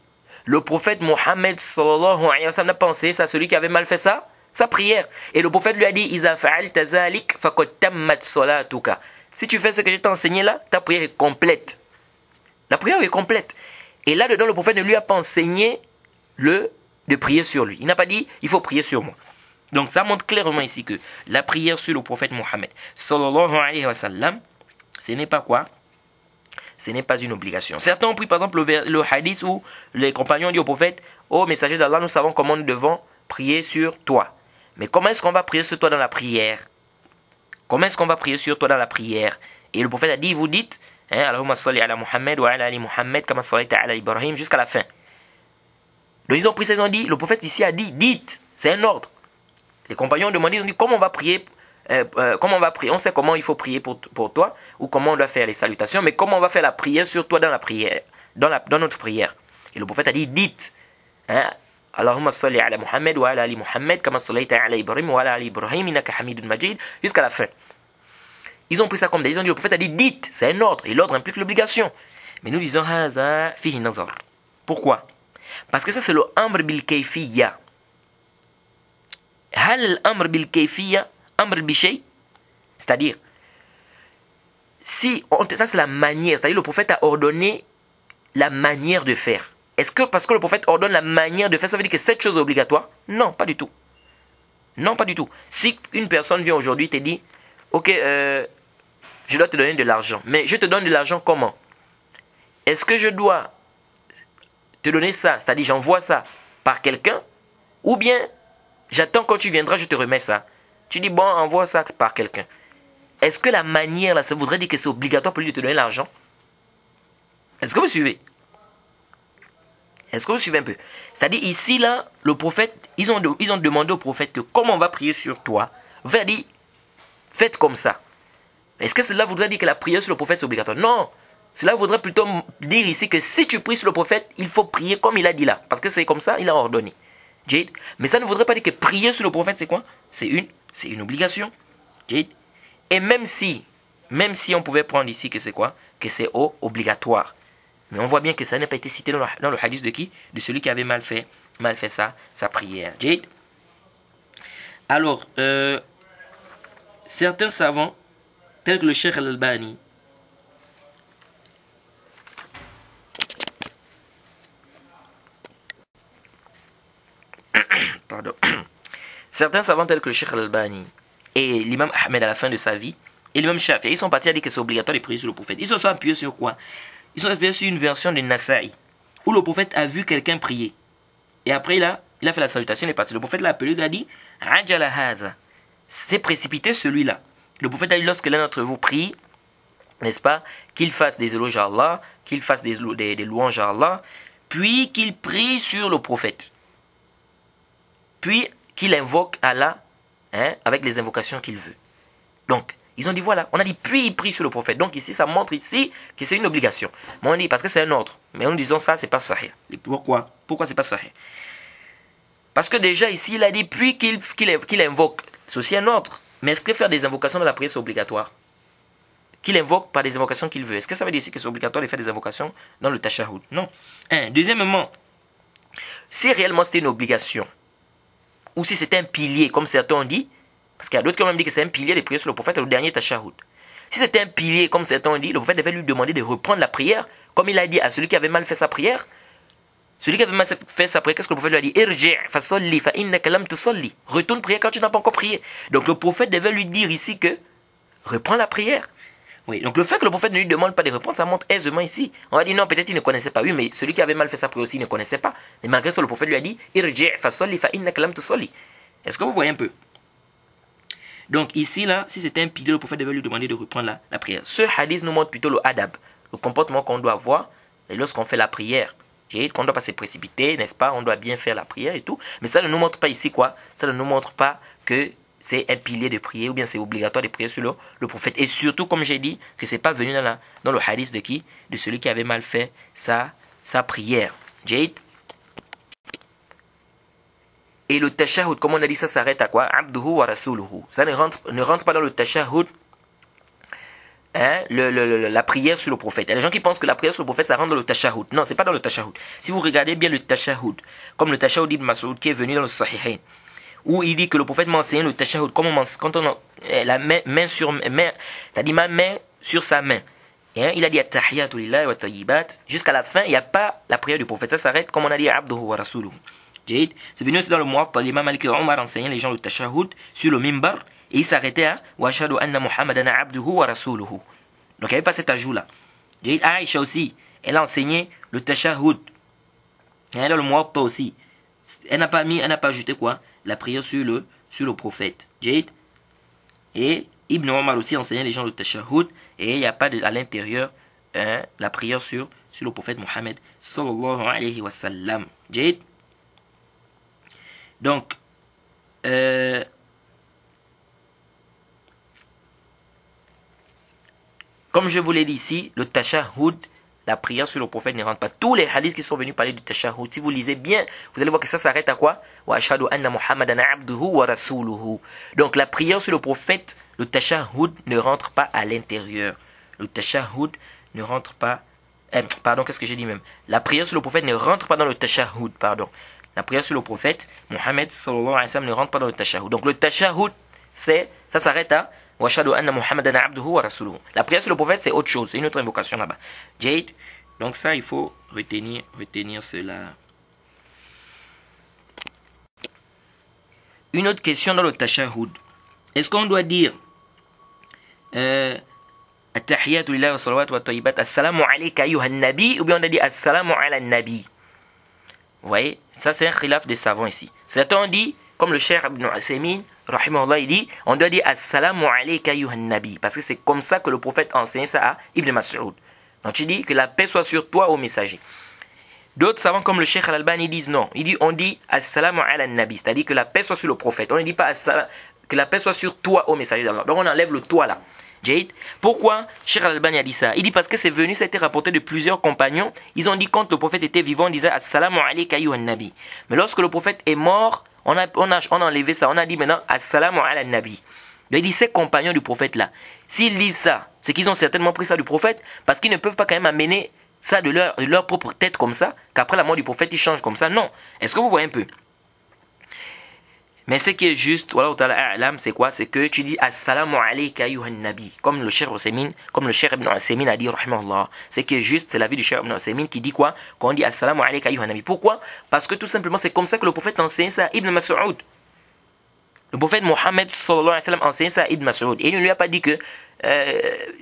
Le prophète Mohammed sallallahu alayhi wa sallam n'a pensé ça, celui qui avait mal fait ça, sa prière. Et le prophète lui a dit Iza fa'alta zalik faqad tammat salatuka. Si tu fais ce que je t'ai enseigné là, ta prière est complète. La prière est complète. Et là-dedans, le prophète ne lui a pas enseigné de prier sur lui. Il n'a pas dit, il faut prier sur moi. Donc ça montre clairement ici que la prière sur le prophète Mohammed sallallahu alayhi wa sallam, ce n'est pas quoi? Ce n'est pas une obligation. Certains ont pris par exemple le hadith où les compagnons disent au prophète, ô messager d'Allah, nous savons comment nous devons prier sur toi. Mais comment est-ce qu'on va prier sur toi dans la prière? Comment est-ce qu'on va prier sur toi dans la prière? Et le prophète a dit, vous dites, Allahumma salli ala Muhammad wa ala ali Muhammad kama sallaita ala Ibrahim jusqu'à la fin. Donc ils ont pris ça, ils ont dit, le prophète ici a dit, dites, c'est un ordre. Les compagnons ont demandé, ils ont dit, comment on va prier? Comment on va prier? On sait comment il faut prier pour toi ou comment on doit faire les salutations, mais comment on va faire la prière sur toi dans la prière, dans notre prière? Et le prophète a dit, dites, Allahumma salli ala Muhammad wa ala ali Muhammad kama sallaita ala Ibrahim wa ala ali Ibrahim innaka Hamidun Majid jusqu'à la fin. Ils ont pris ça comme des. Ils ont dit, le prophète a dit, dites, c'est un ordre. Et l'ordre implique l'obligation. Mais nous disons, hadha fihi nazar. Pourquoi? Parce que ça, c'est le amr bil kayfiyya. Hal amr bil kayfiyya, amr bi shay. C'est-à-dire, ça c'est la manière. C'est-à-dire, le prophète a ordonné la manière de faire. Est-ce que parce que le prophète ordonne la manière de faire, ça veut dire que cette chose est obligatoire? Non, pas du tout. Non, pas du tout. Si une personne vient aujourd'hui et te dit, ok, je dois te donner de l'argent. Mais je te donne de l'argent comment? Est-ce que je dois te donner ça, c'est-à-dire j'envoie ça par quelqu'un, ou bien j'attends quand tu viendras, je te remets ça? Tu dis, bon, envoie ça par quelqu'un. Est-ce que la manière, là, ça voudrait dire que c'est obligatoire pour lui de te donner l'argent? Est-ce que vous suivez? Est-ce que vous suivez un peu? C'est-à-dire ici, là, le prophète, ils ont demandé au prophète que comment on va prier sur toi? Le prophète a dit, faites comme ça. Est-ce que cela voudrait dire que la prière sur le prophète c'est obligatoire? Non. Cela voudrait plutôt dire ici que si tu pries sur le prophète, il faut prier comme il a dit là. Parce que c'est comme ça, il a ordonné. Mais ça ne voudrait pas dire que prier sur le prophète c'est quoi? C'est une obligation. Et même si on pouvait prendre ici que c'est quoi? Que c'est obligatoire. Mais on voit bien que ça n'a pas été cité dans le hadith de qui? De celui qui avait mal fait sa prière. Jade. Alors, certains savants, tels que le Cheikh Al-Albani, pardon, certains savants tels que le Cheikh Al-Albani et l'imam Ahmed à la fin de sa vie, et l'imam Shafi'i, ils sont partis à dire que c'est obligatoire de prier sur le prophète. Ils se sont appuyés sur quoi? Ils sont appuyés sur une version de Nasa'i, où le prophète a vu quelqu'un prier. Et après, il a fait la salutation, il est parti. Le prophète l'a appelé, il a dit, Ajala hadha, c'est précipité celui-là. Le prophète a dit, lorsque l'un d'entre vous prie, n'est-ce pas, qu'il fasse des éloges à Allah, qu'il fasse des louanges à Allah, puis qu'il prie sur le prophète. Puis qu'il invoque Allah, avec les invocations qu'il veut. Donc, ils ont dit voilà, on a dit puis il prie sur le prophète. Donc ici, ça montre ici que c'est une obligation. Mais on dit parce que c'est un ordre. Mais en disant ça, c'est pas sahih. Pourquoi? Pourquoi c'est pas sahih? Parce que déjà ici, il a dit puis qu'il invoque. C'est aussi un ordre. Mais est-ce que faire des invocations dans la prière, c'est obligatoire? Qu'il invoque par des invocations qu'il veut. Est-ce que ça veut dire ici que c'est obligatoire de faire des invocations dans le tashahhud? Non. Deuxièmement, si réellement c'était une obligation, ou si c'était un pilier, comme certains ont dit, parce qu'il y a d'autres qui ont même dit que c'est un pilier de prier sur le prophète au dernier tashahhud. Si c'était un pilier, comme certains ont dit, le prophète devait lui demander de reprendre la prière, comme il a dit à celui qui avait mal fait sa prière. Celui qui avait mal fait sa prière, qu'est-ce que le prophète lui a dit? Irji' fa salli fa innaka lam tusalli. Retourne prier quand tu n'as pas encore prié. Donc le prophète devait lui dire ici que reprends la prière. Oui, donc le fait que le prophète ne lui demande pas de reprendre, ça montre aisément ici. On va dire non, peut-être il ne connaissait pas. Oui, mais celui qui avait mal fait sa prière aussi ne connaissait pas. Mais malgré ça, le prophète lui a dit Irji' fa salli fa innaka lam tusalli. Est-ce que vous voyez un peu? Donc ici, là, si c'était un pilier, le prophète devait lui demander de reprendre la prière. Ce hadith nous montre plutôt le adab, le comportement qu'on doit avoir lorsqu'on fait la prière. Qu'on ne doit pas se précipiter, n'est-ce pas? On doit bien faire la prière et tout. Mais ça ne nous montre pas ici quoi? Ça ne nous montre pas que c'est un pilier de prière ou bien c'est obligatoire de prier sur le prophète. Et surtout, comme j'ai dit, que ce n'est pas venu dans le hadith de qui? De celui qui avait mal fait sa prière. Jade. Et le tashahhud, comme on a dit, ça s'arrête à quoi? Abduhu wa rasuluhu. Ça ne rentre pas dans le tashahhud, la prière sur le prophète. Il y a des gens qui pensent que la prière sur le prophète, ça rentre dans le tashahhud. Non, c'est pas dans le tashahhud. Si vous regardez bien le tashahhud, comme le tashahhud d'Ibn Mas'ud qui est venu dans le Sahihain, où il dit que le prophète m'a enseigné le tashahhud, quand on a la main sur main, c'est-à-dire ma main sur sa main. Il a dit at-tahiyatu lillahi wa tayyibat. Jusqu'à la fin, il n'y a pas la prière du prophète. Ça s'arrête, comme on a dit, Abduhu wa rasuluhu. C'est venu aussi dans le Muwatta, l'imam Malik Omar enseignait les gens le tashahhud sur le mimbar et il s'arrêtait à wa ashhadu anna Muhammadan abduhu wa rasuluhu. Donc il n'y avait pas cet ajout là. Aïcha aussi, elle a enseigné le tashahhud. Et dans le Muwatta aussi, elle n'a pas ajouté quoi? La prière sur le prophète. Et Ibn Omar aussi enseignait les gens le tashahhud et il n'y a pas à l'intérieur la prière sur le prophète Mohammed sallallahu alayhi wa sallam. Donc, comme je vous l'ai dit ici, le tashahhud, la prière sur le prophète ne rentre pas. Tous les hadiths qui sont venus parler du tashahhud, si vous lisez bien, vous allez voir que ça s'arrête à quoi? Wa ashhadu anna Muhammadan abduhu wa rasuluhu. Donc la prière sur le prophète, le tashahhud ne rentre pas à l'intérieur. Le tashahhud ne rentre pas... pardon, qu'est-ce que j'ai dit même? La prière sur le prophète ne rentre pas dans le tashahhud, pardon. La prière sur le prophète, Mohammed sallallahu alayhi wa sallam, ne rentre pas dans le tashahhud. Donc le tashahhud, ça s'arrête à wa ashhadu anna Muhammadan abduhu wa rasuluhu. La prière sur le prophète, c'est autre chose, c'est une autre invocation là-bas. Jade, donc ça, il faut retenir cela. Une autre question dans le tashahhud. Est-ce qu'on doit dire at-tahiyatu lillahi wa salawatu wa tayyibat, assalamu alayka ayyuhan nabi, ou bien on a dit assalamu ala nabi? Vous voyez, ça c'est un khilaf des savants ici. Certains ont dit, comme le Cheikh Ibn Usaymin, rahimahullah, il dit, on doit dire assalamu alayka ayyuhan nabi, parce que c'est comme ça que le prophète enseigne ça à Ibn Mas'ud. Donc il dit que la paix soit sur toi, ô messager. D'autres savants comme le Cheikh Al-Albani disent non. On dit assalamu ala nabi, c'est-à-dire que la paix soit sur le prophète. On ne dit pas que la paix soit sur toi, ô messager d'Allah. Donc on enlève le toi là. Jade. Pourquoi Cheikh Al-Albani a dit ça? Il dit parce que c'est venu, ça a été rapporté de plusieurs compagnons. Ils ont dit quand le prophète était vivant, on disait assalamu alayka ayyuhan nabi. Mais lorsque le prophète est mort, on a enlevé ça. On a dit maintenant assalamu ala nabi. Donc il dit ces compagnons du prophète là, s'ils lisent ça, c'est qu'ils ont certainement pris ça du prophète parce qu'ils ne peuvent pas quand même amener ça de leur propre tête comme ça, qu'après la mort du prophète, ils changent comme ça. Non. Est-ce que vous voyez un peu? Mais ce qui est juste, c'est quoi? C'est que tu dis Assalamu alayka ayyuhan nabi. Comme le Cheikh Ibn Usaymin a dit, rahimahullah. Ce qui est juste, c'est la vie du Cheikh Ibn Usaymin qui dit quoi? Quand on dit Assalamu alayka ayyuhan nabi. Pourquoi? Parce que tout simplement, c'est comme ça que le prophète enseigne ça à Ibn Mas'ud. Le prophète Mohammed sallallahu alayhi wa sallam enseigne ça à Ibn Mas'ud. Et il ne lui a pas dit que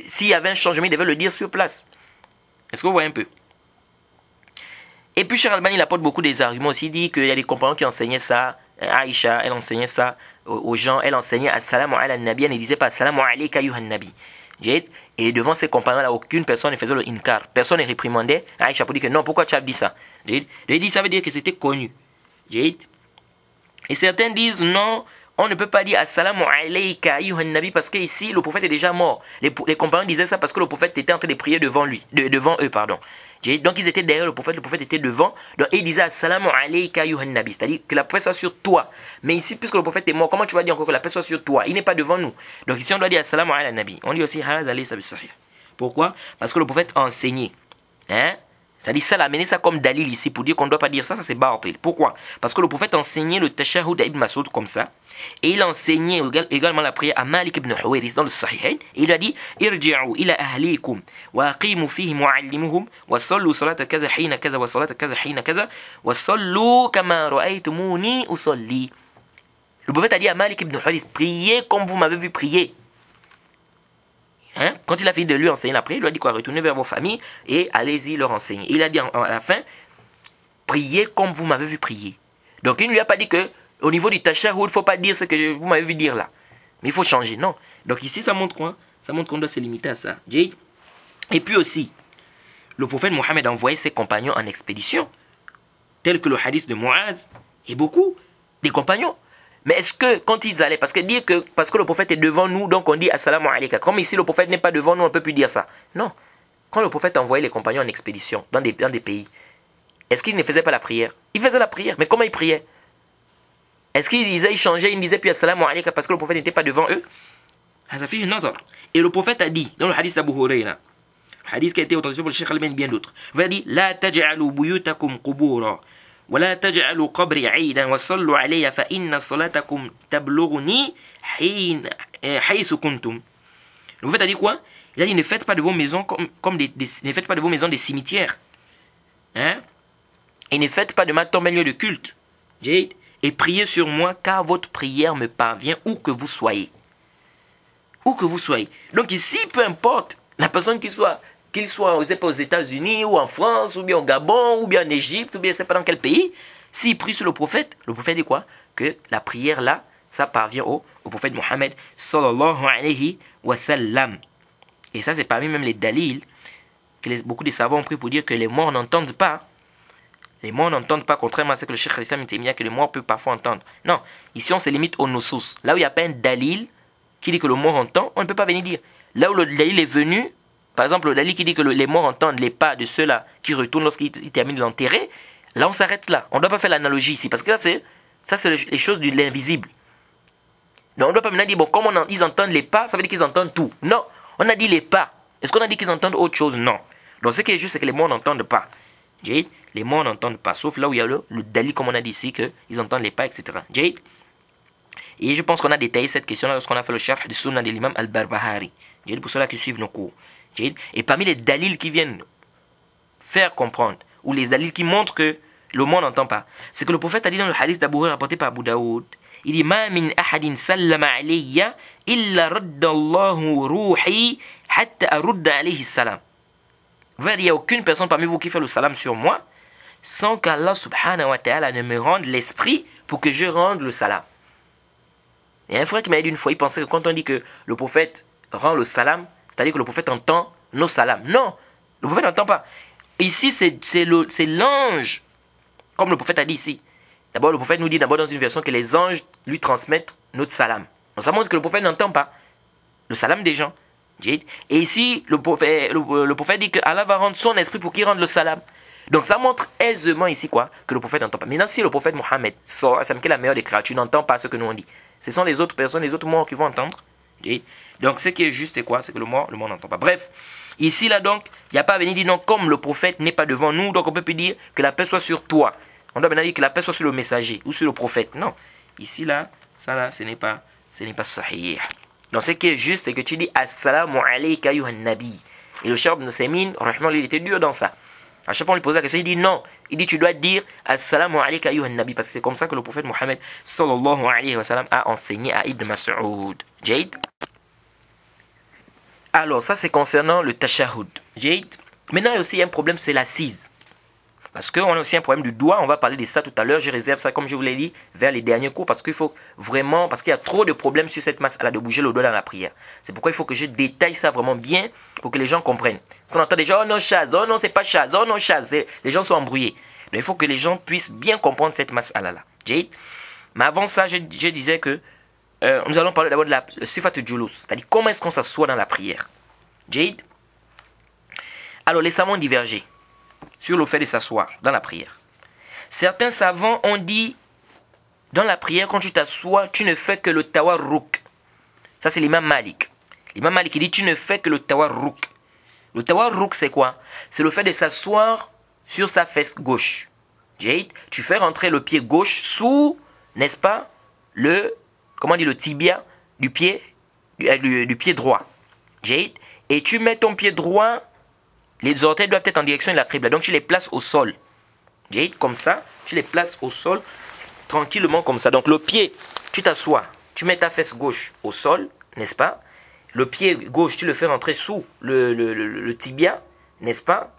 s'il y avait un changement, il devait le dire sur place. Est-ce que vous voyez un peu? Et puis Cheikh Albani, il apporte beaucoup des arguments aussi. Il dit qu'il y a des compagnons qui enseignaient ça. Aïcha, elle enseignait ça aux gens. Elle enseignait Assalamu ala nabi. Elle ne disait pas Assalamu alayka ayyuhan nabi. Et devant ces compagnons-là, aucune personne ne faisait le inkar. Personne ne réprimandait Aïcha pour dire que non, pourquoi tu as dit ça? Il dit ça veut dire que c'était connu. Et certains disent non, on ne peut pas dire Assalamu alayka ayyuhan nabi parce que ici le prophète est déjà mort. Les compagnons disaient ça parce que le prophète était en train de prier devant eux, pardon. Donc ils étaient derrière le prophète était devant. Donc ils disaient Assalamu alayka ayyuhan nabi, c'est-à-dire que la paix soit sur toi. Mais ici, puisque le prophète est mort, comment tu vas dire encore que la paix soit sur toi? Il n'est pas devant nous. Donc ici on doit dire Assalamu ala nabi. On dit aussi Hadha laysa bisahih. Pourquoi? Parce que le prophète a enseigné. C'est-à-dire ça, l'amener ça comme dalil ici pour dire qu'on ne doit pas dire ça, ça c'est batil. Pourquoi? Parce que le prophète enseignait le tashahhud à Ibn Mas'ud comme ça. Et il enseignait également la prière à Malik ibn Huwairis dans le Sahihain. Et il a dit Irji'u ila ahlikum wa aqimu fihim wa allimuhum wa sallu salata kaza hina kaza wa salata kaza hina kaza wa sallu kama ra'aytumuni usalli. Le prophète a dit à Malik ibn Huwairis, priez comme vous m'avez vu prier. Quand il a fini de lui enseigner la prière, il lui a dit quoi? Retournez vers vos familles et allez-y leur enseigner. Il a dit à la fin, priez comme vous m'avez vu prier. Donc il ne lui a pas dit que au niveau du tashahhud, il ne faut pas dire ce que vous m'avez vu dire là. Mais il faut changer. Non. Donc ici, ça montre quoi? Ça montre qu'on doit se limiter à ça. Et puis aussi, le prophète Mohammed a envoyé ses compagnons en expédition, tel que le hadith de Mu'adh, et beaucoup des compagnons. Mais est-ce que quand ils allaient, parce que le prophète est devant nous, donc on dit Assalamu alayka. Comme ici le prophète n'est pas devant nous, on ne peut plus dire ça. Non. Quand le prophète envoyait les compagnons en expédition dans des pays, est-ce qu'il ne faisait pas la prière? Il faisait la prière, mais comment il priait? Est-ce qu'il disait, il changeait, il disait puis Assalamu alayka parce que le prophète n'était pas devant eux? Et le prophète a dit, dans le hadith d'Abu Hurayra, le hadith qui a été authentifié par le Cheikh Al-Albani et bien d'autres, il a dit La taj'alu buyutakum qubura. ولا تجعلوا قبري عيدا وصلوا علي فإن صلاتكم تبلغني حيث كنتم. Le prophète a dit quoi? Il a dit ne faites pas de vos maisons ne faites pas de vos maisons des cimetières. Et ne faites pas de ma tombe un lieu de culte. Et priez sur moi car votre prière me parvient où que vous soyez. Où que vous soyez. Donc ici, peu importe la personne qu'il soit aux États-Unis, ou en France, ou bien au Gabon, ou bien en Égypte, ou bien je ne sais pas dans quel pays, s'il prie sur le prophète dit quoi? Que la prière là, ça parvient au prophète Mohammed sallallahu alayhi wa sallam. Et ça, c'est parmi même les dalils que beaucoup de savants ont pris pour dire que les morts n'entendent pas. Les morts n'entendent pas, contrairement à ce que le Cheikh Al-Islam dit que les morts peuvent parfois entendre. Non, ici on se limite aux nusus. Là où il n'y a pas un dalil qui dit que le mort entend, on ne peut pas venir dire. Là où le dalil est venu, par exemple, le dalil qui dit que les morts entendent les pas de ceux-là qui retournent lorsqu'ils terminent de l'enterrer, là on s'arrête là. On ne doit pas faire l'analogie ici, parce que là c'est les choses de l'invisible. Donc on ne doit pas maintenant dire, bon, comme ils entendent les pas, ça veut dire qu'ils entendent tout. Non, on a dit les pas. Est-ce qu'on a dit qu'ils entendent autre chose? Non. Donc ce qui est juste, c'est que les morts n'entendent pas. Les morts n'entendent pas, sauf là où il y a le dalil, comme on a dit ici, qu'ils entendent les pas, etc. Et je pense qu'on a détaillé cette question-là lorsqu'on a fait le sharh du sunnah de l'imam al-Barbahari. Pour ceux-là qui suivent nos cours. Et parmi les dalils qui viennent faire comprendre, ou les dalils qui montrent que le monde n'entend pas, c'est que le prophète a dit dans le hadith d'Abu Hurairah rapporté par Abu Daoud, il dit Ma min ahadin sallama alayya illa radda Allahu ruhi hatta arudda alayhi salam. Il n'y a aucune personne parmi vous qui fait le salam sur moi sans qu'Allah subhanahu wa ta'ala ne me rende l'esprit pour que je rende le salam. Il y a un frère qui m'a dit une fois, il pensait que quand on dit que le prophète rend le salam, c'est-à-dire que le prophète entend nos salams. Non, le prophète n'entend pas. Ici, c'est l'ange, comme le prophète a dit ici. D'abord, le prophète nous dit d'abord dans une version que les anges lui transmettent notre salam. Donc ça montre que le prophète n'entend pas le salam des gens. Et ici, le prophète dit que Allah va rendre son esprit pour qu'il rende le salam. Donc ça montre aisément ici quoi? Que le prophète n'entend pas. Maintenant, si le prophète Mohammed, qui est la meilleure des créatures, n'entend pas ce que nous on dit, ce sont les autres personnes, les autres morts qui vont entendre. Donc ce qui est juste, c'est quoi? C'est que le mort n'entend pas. Bref, Ici, là, donc, il n'y a pas à venir dire non, comme le prophète n'est pas devant nous, donc on peut plus dire que la paix soit sur toi. On doit maintenant dire que la paix soit sur le messager ou sur le prophète. Non. Ici, là, ça, là, ce n'est pas sahih. Donc, ce qui est juste, c'est que tu dis Assalamu alayka ayyuhan nabi. Et le Cheikh Ibn Usaymin, il était dur dans ça. À chaque fois, on lui posait la question, il dit non. Il dit, tu dois dire Assalamu alayka ayyuhan nabi. Parce que c'est comme ça que le prophète Mohammed sallallahu alayhi wa sallam a enseigné à Ibn Mas'ud. Jade. Alors, ça, c'est concernant le tashahhud. Jade. Maintenant, il y a aussi un problème, c'est l'assise. Parce qu'on a aussi un problème du doigt, on va parler de ça tout à l'heure. Je réserve ça, comme je vous l'ai dit, vers les derniers cours, parce qu'il faut vraiment, parce qu'il y a trop de problèmes sur cette masse de bouger le doigt dans la prière. C'est pourquoi il faut que je détaille ça vraiment bien pour que les gens comprennent. Parce qu'on entend déjà, oh non, Chaz, oh non, c'est pas Chaz, oh non, Chaz. Les gens sont embrouillés. Donc il faut que les gens puissent bien comprendre cette masse là. Jade. Mais avant ça, je disais que nous allons parler d'abord de la sifat julus, c'est-à-dire comment est-ce qu'on s'assoit dans la prière. Jade. Alors les savants ont divergé sur le fait de s'asseoir dans la prière. Certains savants ont dit, dans la prière, quand tu t'assois, tu ne fais que le tawarruk. Ça, c'est l'imam Malik. L'imam Malik, il dit, tu ne fais que le tawarruk. Le tawarruk, c'est quoi? C'est le fait de s'asseoir sur sa fesse gauche. Jade, tu fais rentrer le pied gauche sous, n'est-ce pas, le tibia du pied droit. Jade, et tu mets ton pied droit. Les orteils doivent être en direction de la qibla. Donc tu les places au sol. Comme ça, tu les places au sol, tranquillement comme ça. Donc le pied, tu t'assois, tu mets ta fesse gauche au sol, n'est-ce pas? Le pied gauche, tu le fais rentrer sous le tibia, n'est-ce pas?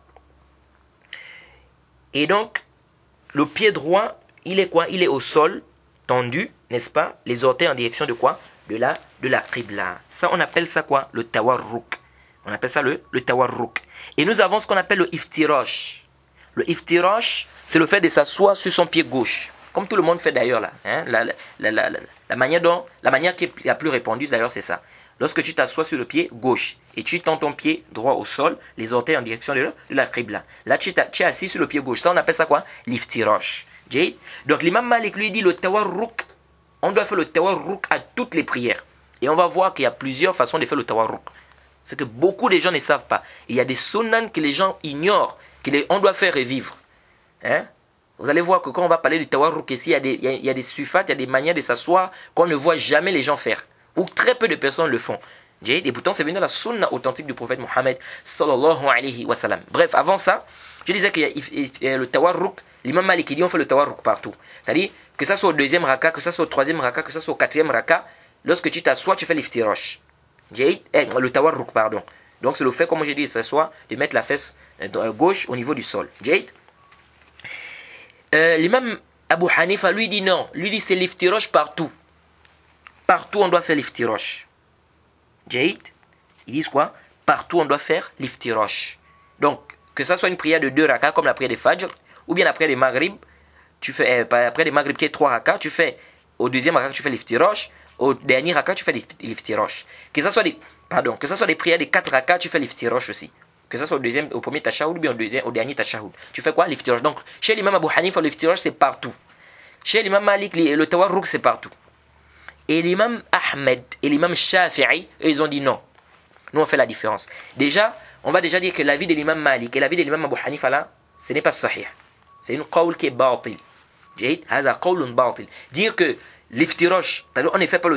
Et donc, le pied droit, il est quoi? Il est au sol, tendu, n'est-ce pas? Les orteils en direction de quoi? De la qibla. Ça, on appelle ça quoi? Le tawarruk. On appelle ça le tawarruk. Et nous avons ce qu'on appelle le iftirash. Le iftirash, c'est le fait de s'asseoir sur son pied gauche. Comme tout le monde fait d'ailleurs là. Hein? La manière qui est la plus répandue d'ailleurs, c'est ça. Lorsque tu t'assois sur le pied gauche et tu tends ton pied droit au sol, les orteils en direction de la qibla. Là, tu es assis sur le pied gauche. Ça, on appelle ça quoi? L'iftirash. Donc l'imam Malik lui dit le tawarruk. On doit faire le tawarruk à toutes les prières. Et on va voir qu'il y a plusieurs façons de faire le tawarruk. C'est que beaucoup de gens ne savent pas. Il y a des sunnans que les gens ignorent, qu'on doit faire revivre. Hein? Vous allez voir que quand on va parler du tawarruk ici, il y a des sufats, il y a des manières de s'asseoir qu'on ne voit jamais les gens faire. Ou très peu de personnes le font. Et pourtant, c'est venu dans la sunna authentique du prophète Mohammed sallallahu alayhi wa sallam. Bref, avant ça, je disais qu'il y a le tawarruk. L'imam Malik dit on fait le tawarruk partout. C'est-à-dire que ça soit au deuxième raka, que ça soit au troisième raka, que ça soit au quatrième raka, lorsque tu t'assois, tu fais l'iftirash. Le tawarruk, pardon. Donc c'est le fait, comme j'ai dit, s'asseoir, de mettre la fesse gauche au niveau du sol. L'imam Abu Hanifa lui dit non. Lui dit c'est l'iftirash partout. Partout on doit faire l'iftirash. Ils disent quoi? Partout on doit faire l'iftirash. Donc que ça soit une prière de 2 rakas comme la prière des Fajr, ou bien la prière des Maghrib, tu fais après des Maghrib qui est 3 rakas, tu fais au deuxième raka tu fais l'iftirash. Au dernier raka, tu fais l'iftirash. Que ce soit des prières de 4 raka, tu fais l'iftirash aussi. Que ce soit au premier tashahhud ou bien au dernier tashahhud. Tu fais quoi? L'iftirash. Donc, chez l'imam Abu Hanifa, l'iftirash, c'est partout. Chez l'imam Malik, le tawarruk, c'est partout. Et l'imam Ahmed et l'imam Shafi'i, ils ont dit non. Nous, on fait la différence. Déjà, on va déjà dire que l'avis de l'imam Malik et l'avis de l'imam Abu Hanifa, là, ce n'est pas sahih. C'est une qawl qui est batil. Haza qawlun batil. Dire que l'iftirash, on ne fait pas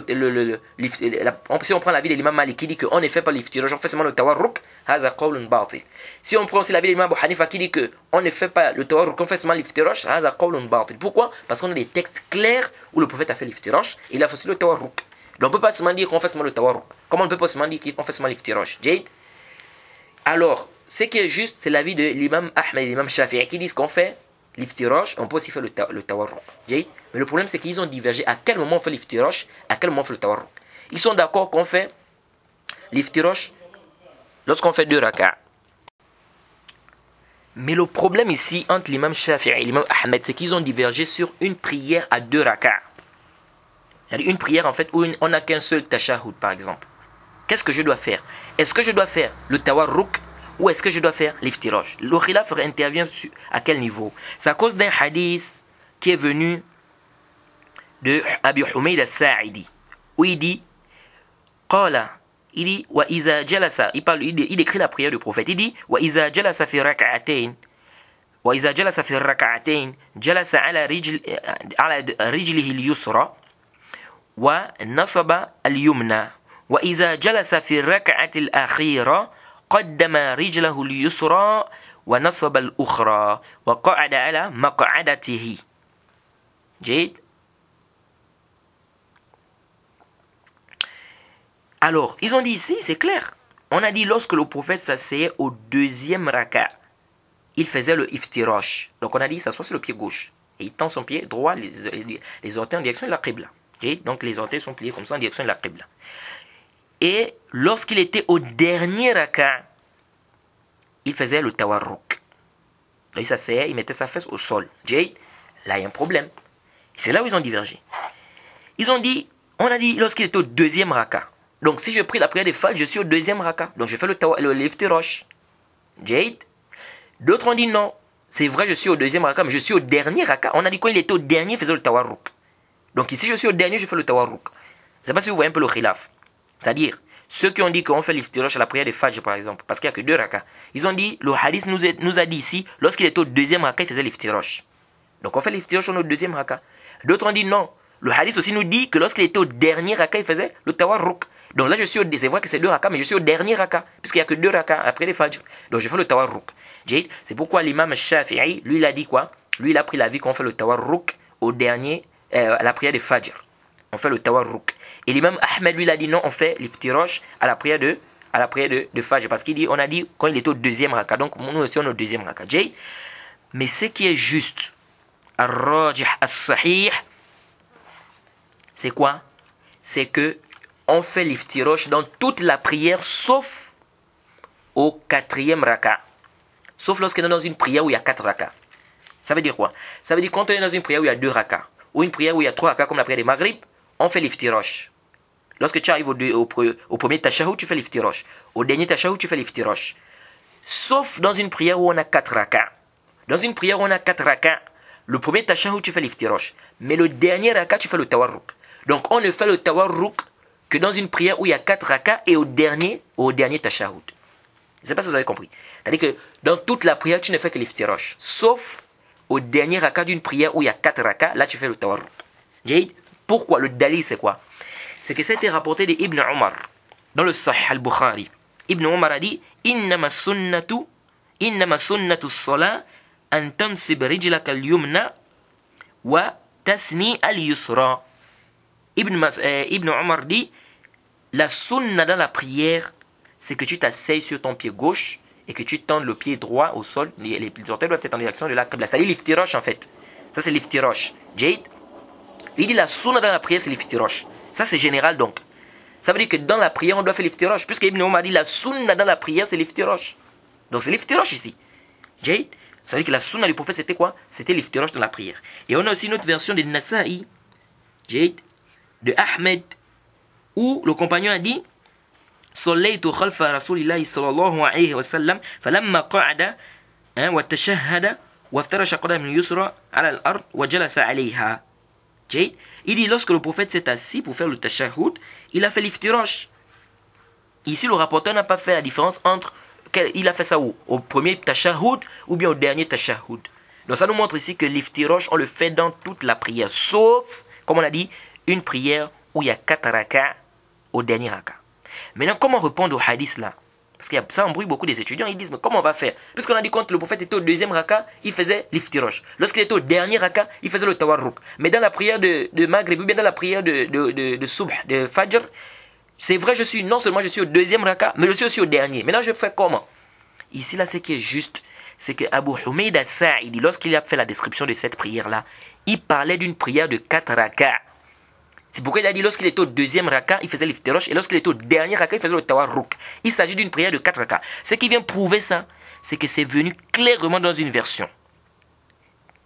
si on prend l'avis de l'imam Malik qui dit qu'on ne fait pas l'iftirash, on fait seulement le tawarruk, haza qawlun batil. Si on prend aussi l'avis de l'imam Abu Hanifa qui dit qu'on ne fait pas le tawarruk, on fait seulement l'iftirash, haza qawlun batil. Pourquoi? Parce qu'on a des textes clairs où le prophète a fait l'iftirash et il a fait aussi le tawarruk. Donc on ne peut pas seulement dire qu'on fait seulement le tawarruk. Comment on ne peut pas seulement dire qu'on fait seulement l'iftirash? Alors, ce qui est juste, c'est l'avis de l'imam Ahmed et l'imam Shafi'i qui disent qu'on fait l'iftirash, on peut aussi faire le tawarruk. Mais le problème, c'est qu'ils ont divergé à quel moment on fait l'iftirash, à quel moment on fait le tawarruk. Ils sont d'accord qu'on fait l'iftirash lorsqu'on fait 2 rak'ah. Mais le problème ici, entre l'imam Shafi'i et l'imam Ahmed, c'est qu'ils ont divergé sur une prière à 2 rak'ah. C'est-à-dire une prière, en fait, où on n'a qu'un seul tashahhud, par exemple. Qu'est-ce que je dois faire? Est-ce que je dois faire le tawarruk ou est-ce que je dois faire l'iftirash? Le khilaf intervient à quel niveau? C'est à cause d'un hadith qui est venu de Abi Humayd al-Sa'idi, où il dit, Qala, il dit wa iza jalasa, il décrit la prière du prophète. Il dit wa iza jalasa fi rak'atayn wa iza jalasa fi rak'atayn jalasa ala rijlihi al-yusra wa nasaba al-yumna wa iza jalasa fi rak'ati al-akhira qaddama rijlahu al-yusra wa nasaba al-ukhra wa qa'ada ala maq'adatihi. Jayid. Alors, ils ont dit ici, c'est clair. On a dit lorsque le prophète s'asseyait au deuxième raka, il faisait le iftirash. Donc on a dit, il s'assoit sur le pied gauche. Et il tend son pied droit, les orteils en direction de la qibla. Okay? Donc les orteils sont pliés comme ça en direction de la qibla. Et lorsqu'il était au dernier raka, il faisait le tawarruk. Là, il s'asseyait, il mettait sa fesse au sol. Jay, là, il y a un problème. C'est là où ils ont divergé. Ils ont dit, on a dit lorsqu'il était au deuxième raka. Donc si je prie la prière des Fajr, je suis au deuxième raka. Donc je fais le liftirosh. Jade. D'autres ont dit non. C'est vrai, je suis au deuxième raka, mais je suis au dernier raka. On a dit quand il était au dernier, il faisait le tawarruk. Donc ici, je suis au dernier, je fais le tawarruk. Je ne sais pas si vous voyez un peu le khilaf. C'est-à-dire, ceux qui ont dit qu'on fait l'iftirosh à la prière des Fajr, par exemple, parce qu'il n'y a que deux rakas. Ils ont dit, le hadith nous a dit ici, lorsqu'il était au deuxième raka, il faisait l'iftirosh. Donc on fait l'iftirosh au deuxième raka. D'autres ont dit non. Le hadith aussi nous dit que lorsqu'il était au dernier raka, il faisait le tawarruk. Donc là, c'est vrai que c'est deux rakas, mais je suis au dernier raka, puisqu'il n'y a que deux rakas après les Fajr. Donc je fais le tawarruk. C'est pourquoi l'imam Shafi'i, lui, il a dit quoi? Lui, il a pris l'avis qu'on fait le tawarruk au dernier, à la prière des Fajr. On fait le tawarruk. Et l'imam Ahmed, lui, il a dit non, on fait l'iftirosh à la prière de Fajr. Parce qu'il dit, on a dit quand il était au deuxième raka. Donc nous aussi, on est au deuxième raka. Mais ce qui est juste, al-rajih, al-sahih, c'est quoi? C'est que on fait l'iftirosh dans toute la prière, sauf au quatrième raka. Sauf lorsqu'on est dans une prière où il y a 4 rakas. Ça veut dire quoi? Ça veut dire quand on est dans une prière où il y a 2 rakas, ou une prière où il y a 3 rakas comme la prière des Maghrib, on fait l'iftirosh. Lorsque tu arrives au premier tashahhud, tu fais l'iftirosh. Au dernier tashahhud, tu fais l'iftirosh. Sauf dans une prière où on a 4 rakas. Dans une prière où on a 4 rakas, le premier tashahhud, tu fais l'iftirosh. Mais le dernier raka, tu fais le tawarruk. Donc on ne fait le tawarruk que dans une prière où il y a 4 rakas et au dernier tashahhud. Je ne sais pas si vous avez compris. C'est-à-dire que dans toute la prière, tu ne fais que l'iftirosh. Sauf au dernier raka d'une prière où il y a 4 rakas, là tu fais le tawarruk. Pourquoi? Le dalil c'est quoi? C'est que c'était rapporté d'Ibn Omar dans le Sahih al-Bukhari. Ibn Omar a dit Innama sunnatu as-salat an tansib rijlaka al-yumna wa tathni al-yusra. Ibn Omar dit la sunna dans la prière, c'est que tu t'asseyes sur ton pied gauche et que tu tendes le pied droit au sol. Les orteils doivent être en direction de la qibla. C'est-à-dire l'iftirosh en fait. Ça c'est l'iftirosh. Jade. Il dit la sunna dans la prière c'est l'iftirosh. Ça c'est général donc. Ça veut dire que dans la prière on doit faire l'iftirosh. Puisque Ibn Omar dit la sunna dans la prière c'est l'iftirosh. Donc c'est l'iftirosh ici. Jade. Ça veut dire que la sunna du prophète c'était quoi? C'était l'iftirosh dans la prière. Et on a aussi une autre version de Nasa'i. Jade. De Ahmed. Où le compagnon a dit صليت خلف رسول الله صلى الله عليه وسلم فلما قعد وتشهد وافترش قدمه اليسرى على الأرض وجلس عليها. Il dit lorsque le prophète s'est assis pour faire le tashahhud, il a fait l'iftirosh. Ici le rapporteur n'a pas fait la différence entre il a fait ça où? Au premier tashahhud ou bien au dernier tashahhud. Donc ça nous montre ici que l'iftirosh on le fait dans toute la prière, sauf, comme on a dit, une prière où il y a 4 rakas au dernier raka. Maintenant, comment répondre au hadith là? Parce que ça embrouille beaucoup des étudiants. Ils disent, mais comment on va faire? Puisqu'on a dit quand le prophète était au deuxième raka, il faisait l'iftirosh. Lorsqu'il était au dernier raka, il faisait le tawarruk. Mais dans la prière de Maghrib, ou bien dans la prière de Subh, de Fajr, c'est vrai, non seulement je suis au deuxième raka, mais je suis aussi au dernier. Maintenant, je fais comment? Ici, là, ce qui est juste, c'est que Abu Humayd as-Sa'idi, lorsqu'il a fait la description de cette prière-là, il parlait d'une prière de 4 rakas. C'est pourquoi il a dit lorsqu'il était au deuxième raka, il faisait l'iftirosh, et lorsqu'il était au dernier raka, il faisait le tawarruk. Il s'agit d'une prière de 4 rakas. Ce qui vient prouver ça, c'est que c'est venu clairement dans une version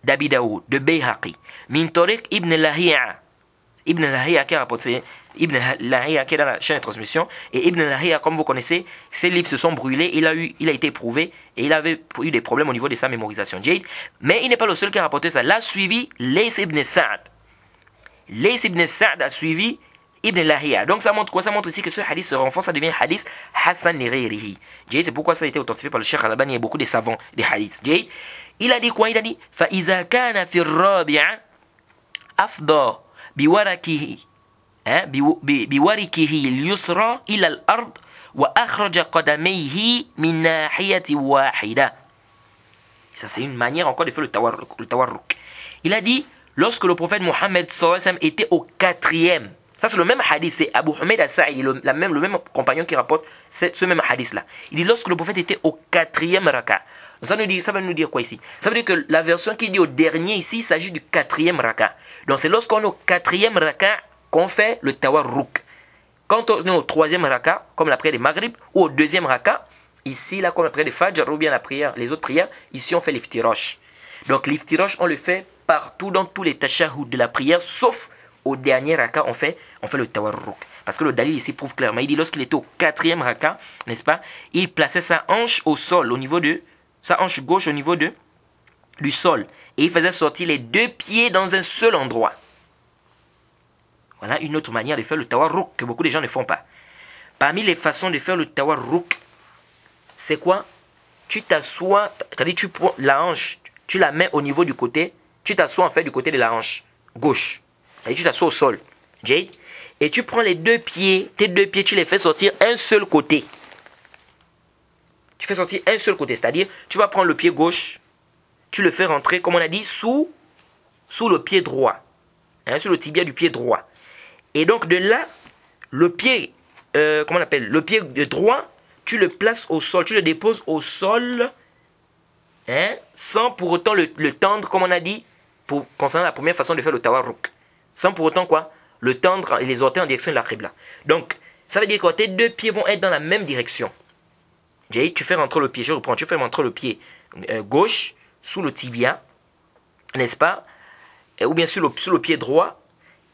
d'Abi Daoud, de Bayhaqi, min tariq Ibn Lahiya. Ibn Lahiya qui a rapporté, Ibn Lahiya qui est dans la chaîne de transmission, et Ibn Lahiya, comme vous connaissez, ses livres se sont brûlés, il a été éprouvé, et il avait eu des problèmes au niveau de sa mémorisation. Mais il n'est pas le seul qui a rapporté ça. L'a suivi Layth ibn Sa'd. Layth ibn Sa'd a suivi Ibn Lahiya. Donc ça montre quoi? Ça montre ici que ce hadith se renforce, ça devient hadith Hassan li ghayrihi. C'est pourquoi ça a été authentifié par le Cheikh Al-Albani et beaucoup des savants des hadiths. Il a dit quoi? Il a dit فإذا كان في الرابع أفضى بوركه بوركه اليسرى إلى الأرض وأخرج قدميه من ناحية واحدة. Ça c'est une manière encore de faire le tawarruk. Il a dit lorsque le prophète Mohammed sallallahu alayhi wa sallam était au quatrième. Ça c'est le même hadith, c'est Abu Humayd al-Sa'idi, le même compagnon qui rapporte ce même hadith là. Il dit lorsque le prophète était au quatrième raka. Ça va nous dire quoi ici? Ça veut dire que la version qui dit au dernier ici, il s'agit du quatrième raka. Donc c'est lorsqu'on est au quatrième raka qu'on fait le tawarruk. Quand on est au troisième raka, comme la prière des Maghrib, ou au deuxième raka, ici là comme la prière des Fajr, ou bien la prière, les autres prières, ici on fait l'iftirosh. Donc l'iftirosh on le fait partout dans tous les tashahhud de la prière, sauf au dernier raka on fait le tawarruk. Parce que le dalil ici prouve clairement. Il dit lorsqu'il était au quatrième raka, n'est-ce pas, il plaçait sa hanche au sol, au niveau de sa hanche gauche au niveau du sol. Et il faisait sortir les deux pieds dans un seul endroit. Voilà une autre manière de faire le tawarruk que beaucoup de gens ne font pas. Parmi les façons de faire le tawarruk, c'est quoi? Tu t'assois, c'est-à-dire tu prends la hanche, tu la mets au niveau du côté, tu t'assois en fait du côté de la hanche gauche. C'est-à-dire tu t'assois au sol. Et tu prends les deux pieds, tes deux pieds, tu les fais sortir un seul côté. Tu fais sortir un seul côté, c'est-à-dire tu vas prendre le pied gauche, tu le fais rentrer, comme on a dit, sous le pied droit, sur le tibia du pied droit. Et donc de là, le pied, le pied droit, tu le places au sol, tu le déposes au sol, sans pour autant le tendre, comme on a dit, concernant la première façon de faire le tawarruk. Sans pour autant quoi? Le tendre et les orteils en direction de la qibla. Donc, ça veut dire que tes deux pieds vont être dans la même direction. Tu fais rentrer le pied, je reprends, tu fais rentrer le pied gauche sous le tibia, n'est-ce pas? Ou bien sur le pied droit.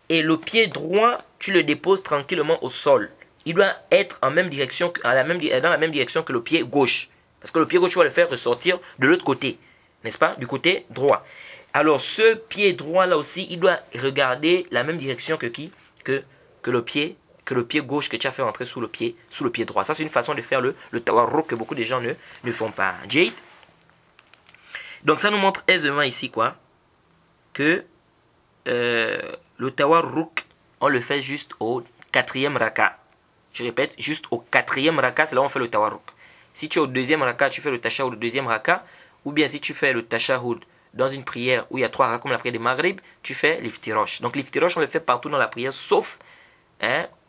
Et le pied droit, tu le déposes tranquillement au sol. Il doit être dans la même direction que le pied gauche. Parce que le pied gauche, tu vas le faire ressortir de l'autre côté, n'est-ce pas? Du côté droit. Alors ce pied droit là aussi, il doit regarder la même direction que qui? Que le pied gauche que tu as fait entrer sous le pied droit. Ça c'est une façon de faire le tawarruk que beaucoup de gens ne font pas. Donc ça nous montre aisément ici quoi? Que le tawarruk, on le fait juste au quatrième raka. Je répète, juste au quatrième raka, c'est là où on fait le tawarruk. Si tu es au deuxième raka, tu fais le tashahhud au deuxième raka. Ou bien si tu fais le tashahhud dans une prière où il y a trois rakas comme la prière des Maghrib, tu fais l'iftirosh. Donc l'iftirosh on le fait partout dans la prière, sauf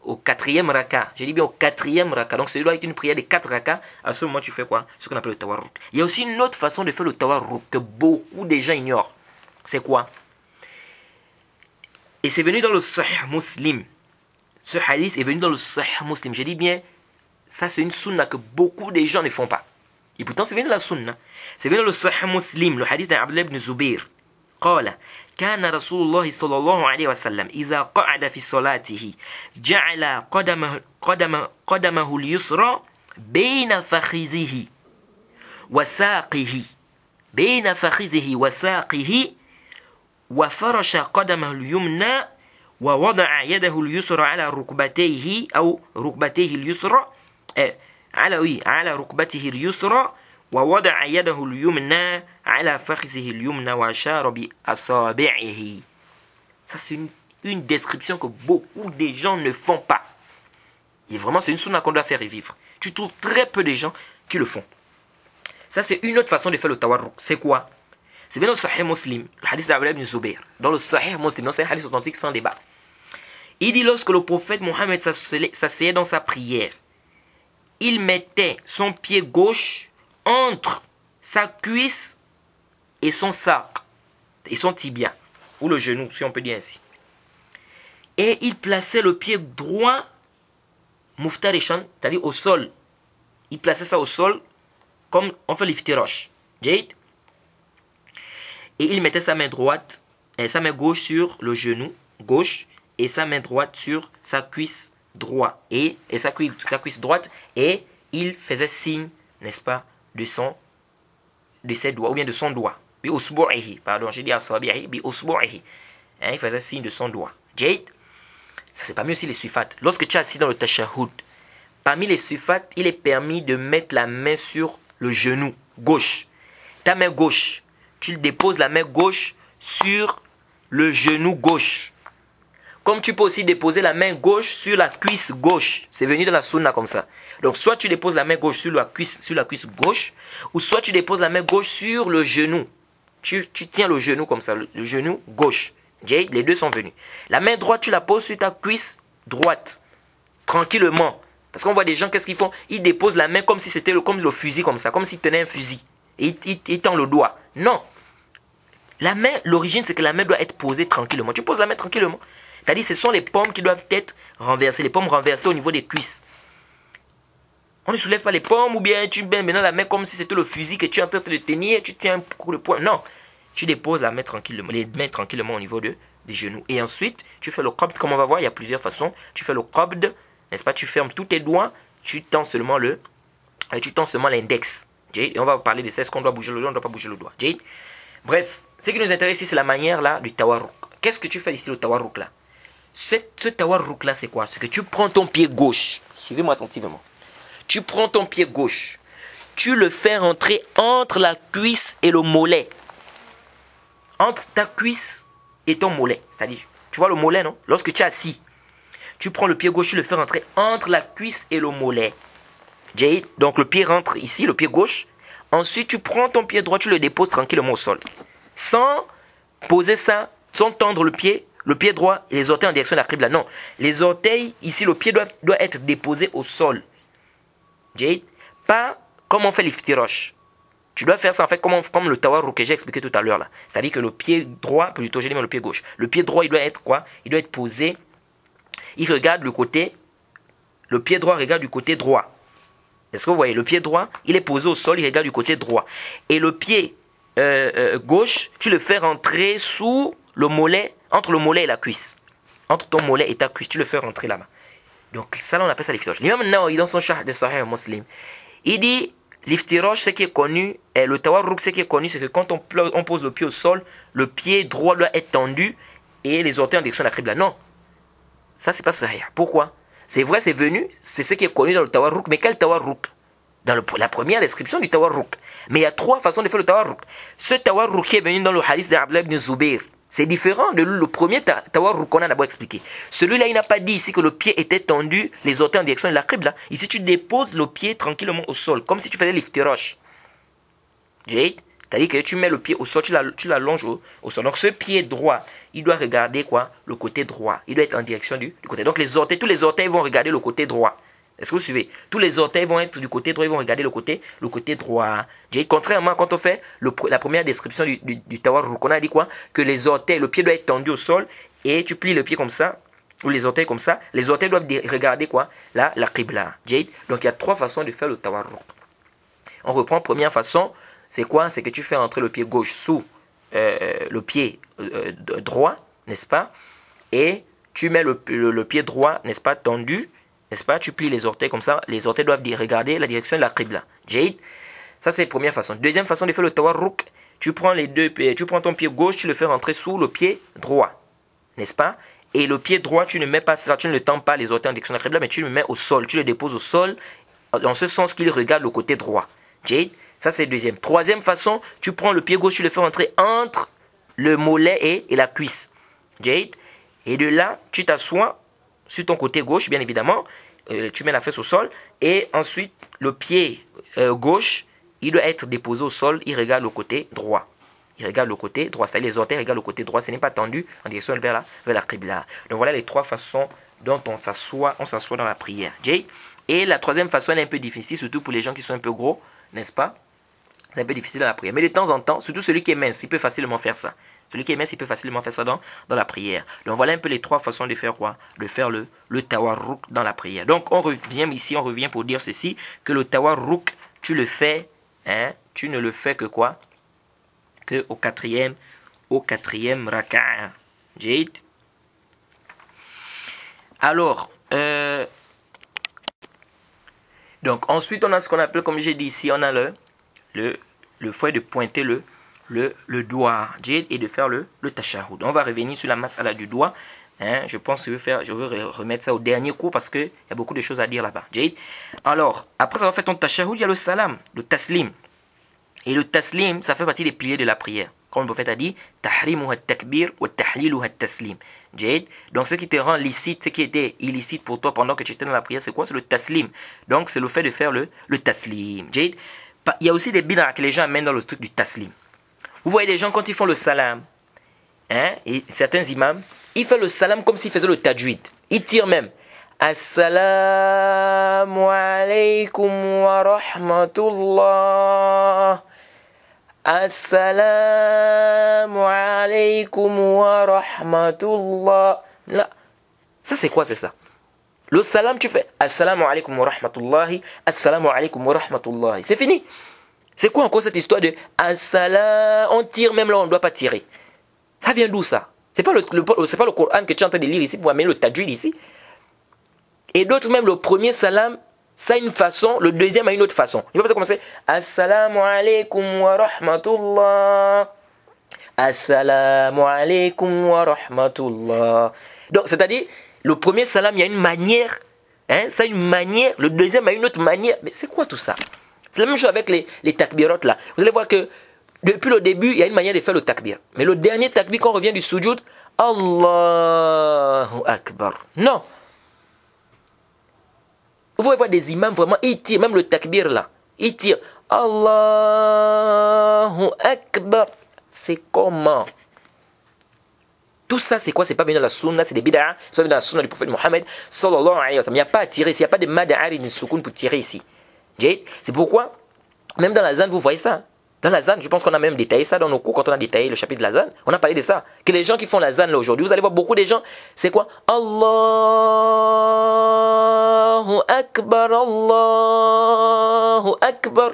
au quatrième raka. J'ai dit bien au quatrième raka. Donc celui-là est une prière des 4 rakas. À ce moment tu fais quoi? Ce qu'on appelle le tawarruk. Il y a aussi une autre façon de faire le tawarruk que beaucoup de gens ignorent. C'est quoi? Et c'est venu dans le Sahih Muslim. Ce hadith est venu dans le Sahih Muslim. J'ai dit bien, ça c'est une sunna que beaucoup de gens ne font pas. Et pourtant c'est venu dans la sunna. C'est venu dans le Sahih Muslim, le hadith d'Abdullah ibn Zubayr. قال كان رسول الله صلى الله عليه وسلم إذا قعد في صلاته جعل قدمه اليسرى بين فخذه وساقه وفرش قدمه اليمنى ووضع يده اليسرى على ركبتيه أو ركبتيه اليسرى على ركبته اليسرى ووضع يده اليمنى على فخذه اليمنى وأشار بأصابعه. Ça c'est une description que beaucoup de gens ne font pas. Et vraiment c'est une sunna qu'on doit faire revivre. Tu trouves très peu de gens qui le font. Ça c'est une autre façon de faire le tawarruk. C'est quoi? C'est bien dans le Sahih Muslim, le hadith d'Abdullah ibn Zubayr. Dans le Sahih Muslim, dans c'est un hadith authentique sans débat. Il dit lorsque le prophète Mohammed s'asseyait dans sa prière, il mettait son pied gauche entre sa cuisse et son sac, et son tibia, ou le genou, si on peut dire ainsi. Et il plaçait le pied droit, muftarishan, c'est-à-dire au sol. Il plaçait ça au sol, comme on fait l'iftirosh. Et il mettait sa main droite, et sa main gauche sur le genou gauche, et sa main droite sur sa cuisse droite, et sa cuisse droite, et il faisait signe, n'est-ce pas, de ses doigts, ou bien de son doigt. Bi usbu'ihi, pardon, j'ai dit asabihi, bi usbu'ihi. Il faisait signe de son doigt. Ça, c'est parmi aussi les sifat. Lorsque tu es assis dans le tashahhud, parmi les sifat, il est permis de mettre la main sur le genou gauche. Ta main gauche, tu déposes la main gauche sur le genou gauche. Comme tu peux aussi déposer la main gauche sur la cuisse gauche. C'est venu dans la sunna comme ça. Donc, soit tu déposes la main gauche sur la cuisse gauche, ou soit tu déposes la main gauche sur le genou. Tu tiens le genou comme ça, le genou gauche. Les deux sont venus. La main droite, tu la poses sur ta cuisse droite. Tranquillement. Parce qu'on voit des gens, qu'est-ce qu'ils font? Ils déposent la main comme si c'était comme le fusil, comme ça. Comme s'ils tenaient un fusil. Et ils tendent le doigt. Non. La main, l'origine, c'est que la main doit être posée tranquillement. Tu poses la main tranquillement. C'est-à-dire, ce sont les pommes qui doivent être renversées. Les pommes renversées au niveau des cuisses. On ne soulève pas les pommes ou bien tu mets maintenant la main comme si c'était le fusil que tu es en train de tenir. Tu tiens un coup de poing. Non. Tu déposes la main tranquillement, les mains tranquillement au niveau des genoux. Et ensuite, tu fais le qabd. Comme on va voir, il y a plusieurs façons. Tu fais le qabd, n'est-ce pas? Tu fermes tous tes doigts. Tu tends seulement l'index. Et on va parler de ça. Est-ce qu'on doit bouger le doigt? On ne doit pas bouger le doigt. Bref, ce qui nous intéresse ici, c'est la manière là du tawarruk. Qu'est-ce que tu fais ici, le tawarruk là? Ce tawarruk là, c'est quoi? C'est que tu prends ton pied gauche. Suivez-moi attentivement. Tu prends ton pied gauche. Tu le fais rentrer entre la cuisse et le mollet. Entre ta cuisse et ton mollet. C'est-à-dire, tu vois le mollet, non? Lorsque tu es assis, tu prends le pied gauche, tu le fais rentrer entre la cuisse et le mollet. Donc le pied rentre ici, le pied gauche. Ensuite, tu prends ton pied droit, tu le déposes tranquillement au sol. Sans poser ça, sans tendre le pied droit et les orteils en direction de la qibla. Non, les orteils, ici, le pied doit être déposé au sol. Pas comme on fait l'iftirosh. Tu dois faire ça en fait comme le tawarruk que j'ai expliqué tout à l'heure là. C'est-à-dire que le pied droit, plutôt j'ai dit le pied gauche. Le pied droit il doit être quoi? Il doit être posé. Il regarde le côté. Le pied droit regarde du côté droit. Est-ce que vous voyez? Le pied droit, il est posé au sol, il regarde du côté droit. Et le pied gauche, tu le fais rentrer sous le mollet, entre le mollet et la cuisse. Entre ton mollet et ta cuisse, tu le fais rentrer là-bas. Donc ça là on appelle ça l'iftirosh. L'imam Nawawi dans son Sharh de Sahih Muslim, il dit l'iftirosh, ce qui est connu, et le tawarruk, ce qui est connu, c'est que quand on pose le pied au sol, le pied droit doit être tendu et les orteils en direction de la qibla. Non, ça c'est pas sahih. Pourquoi? C'est vrai, c'est venu, c'est ce qui est connu dans le tawarruk, mais quel tawarruk? Dans la première description du tawarruk. Mais il y a trois façons de faire le tawarruk. Ce tawarruk qui est venu dans le hadith d'Abdullah ibn Zubayr, c'est différent de le premier tawarruk qu'on a d'abord expliqué. Celui-là, il n'a pas dit ici que le pied était tendu, les orteils en direction de la qibla. Ici, tu déposes le pied tranquillement au sol, comme si tu faisais l'iftirosh. C'est-à-dire que tu mets le pied au sol, tu l'allonges au sol. Donc ce pied droit, il doit regarder quoi? Le côté droit. Il doit être en direction du côté. Donc tous les orteils vont regarder le côté droit. Est-ce que vous suivez? Tous les orteils vont être du côté droit, ils vont regarder le côté droit. Contrairement quand on fait la première description du tawarruk, on a dit quoi? Que les orteils, le pied doit être tendu au sol et tu plies le pied comme ça, ou les orteils comme ça. Les orteils doivent regarder quoi? La qibla. Donc il y a trois façons de faire le tawarruk. On reprend. Première façon, c'est quoi? C'est que tu fais entrer le pied gauche sous le pied droit, n'est-ce pas? Et tu mets le pied droit, n'est-ce pas, tendu. N'est-ce pas? Tu plies les orteils comme ça. Les orteils doivent regarder la direction de la qibla. Ça, c'est la première façon. Deuxième façon de faire le tawarruk. Tu prends ton pied gauche, tu le fais rentrer sous le pied droit. N'est-ce pas? Et le pied droit, tu ne mets pas ça, tu ne le tends pas les orteils en direction de la qibla, mais tu le mets au sol. Tu le déposes au sol, dans ce sens qu'il regarde le côté droit. Ça, c'est la deuxième. Troisième façon, tu prends le pied gauche, tu le fais rentrer entre le mollet et la cuisse. Et de là, tu t'assois sur ton côté gauche, bien évidemment, tu mets la fesse au sol, et ensuite, le pied gauche, il doit être déposé au sol, il regarde le côté droit. Il regarde le côté droit, c'est-à-dire les orteils regardent le côté droit, ce n'est pas tendu en direction vers la qibla. Donc voilà les trois façons dont on s'assoit dans la prière. Et la troisième façon, elle est un peu difficile, surtout pour les gens qui sont un peu gros, n'est-ce pas? C'est un peu difficile dans la prière. Mais de temps en temps, surtout celui qui est mince, il peut facilement faire ça. Celui qui est mince, il peut facilement faire ça dans la prière. Donc voilà un peu les trois façons de faire quoi? De faire le tawarruk dans la prière. Donc on revient pour dire ceci, que le tawarruk, tu le fais, tu ne le fais que quoi? Que au quatrième raka'a. Alors, donc ensuite on a ce qu'on appelle, comme j'ai dit ici, on a le fait de pointer le doigt et de faire le tashahhud. On va revenir sur la mas'ala du doigt Hein, je pense que je vais remettre ça au dernier cours parce qu'il y a beaucoup de choses à dire là-bas. Alors, après avoir fait ton tashahhud, il y a le salam, le taslim. Et le taslim, ça fait partie des piliers de la prière. Comme le prophète a dit, tahrimuha takbir wa tahliluha taslim. Donc ce qui te rend licite, ce qui était illicite pour toi pendant que tu étais dans la prière, c'est quoi? C'est le taslim. Donc c'est le fait de faire le taslim. Il y a aussi des bid'ah que les gens amènent dans le truc du taslim. Vous voyez les gens quand ils font le salam, hein, et certains imams, ils font le salam comme s'ils faisaient le tajwid. Ils tirent même. Assalamu alaikum wa rahmatullah. Assalamu alaikum wa rahmatullah. Là, ça c'est quoi, c'est ça? Le salam, tu fais Assalamu alaikum wa rahmatullahi. Assalamu alaikum wa rahmatullahi. C'est fini. C'est quoi encore cette histoire de Assalam? On tire même là, on ne doit pas tirer. Ça vient d'où ça? C'est pas c'est pas le Coran que tu es en train de lire ici pour amener le tajwid ici. Et d'autres même, le premier salam, ça a une façon, le deuxième a une autre façon. Il va peut-être commencer Assalamu alaikum wa rahmatullah. Assalamu alaikum wa rahmatullah. Donc, c'est-à-dire, le premier salam, il y a une manière, hein, ça a une manière, le deuxième a une autre manière. Mais c'est quoi tout ça? C'est la même chose avec les takbirot là. Vous allez voir que depuis le début, il y a une manière de faire le takbir. Mais le dernier takbir, quand on revient du sujoud, Allahu Akbar. Non. Vous pouvez voir des imams vraiment, ils tirent, même le takbir là. Ils tirent Allahu Akbar. C'est comment? Tout ça, c'est quoi? C'est pas venu dans la sunna, c'est des bid'ah. C'est pas venu dans la sunna du prophète Mohammed sallallahu alayhi wa sallam. Il n'y a pas à tirer ici, il n'y a pas de mad'ari ni soukoun pour tirer ici. C'est pourquoi, même dans la zan, vous voyez ça. Dans la zan, je pense qu'on a même détaillé ça dans nos cours quand on a détaillé le chapitre de la zan. On a parlé de ça. Que les gens qui font la zan là aujourd'hui, vous allez voir beaucoup de gens, c'est quoi? Allahu Akbar, Allahu Akbar.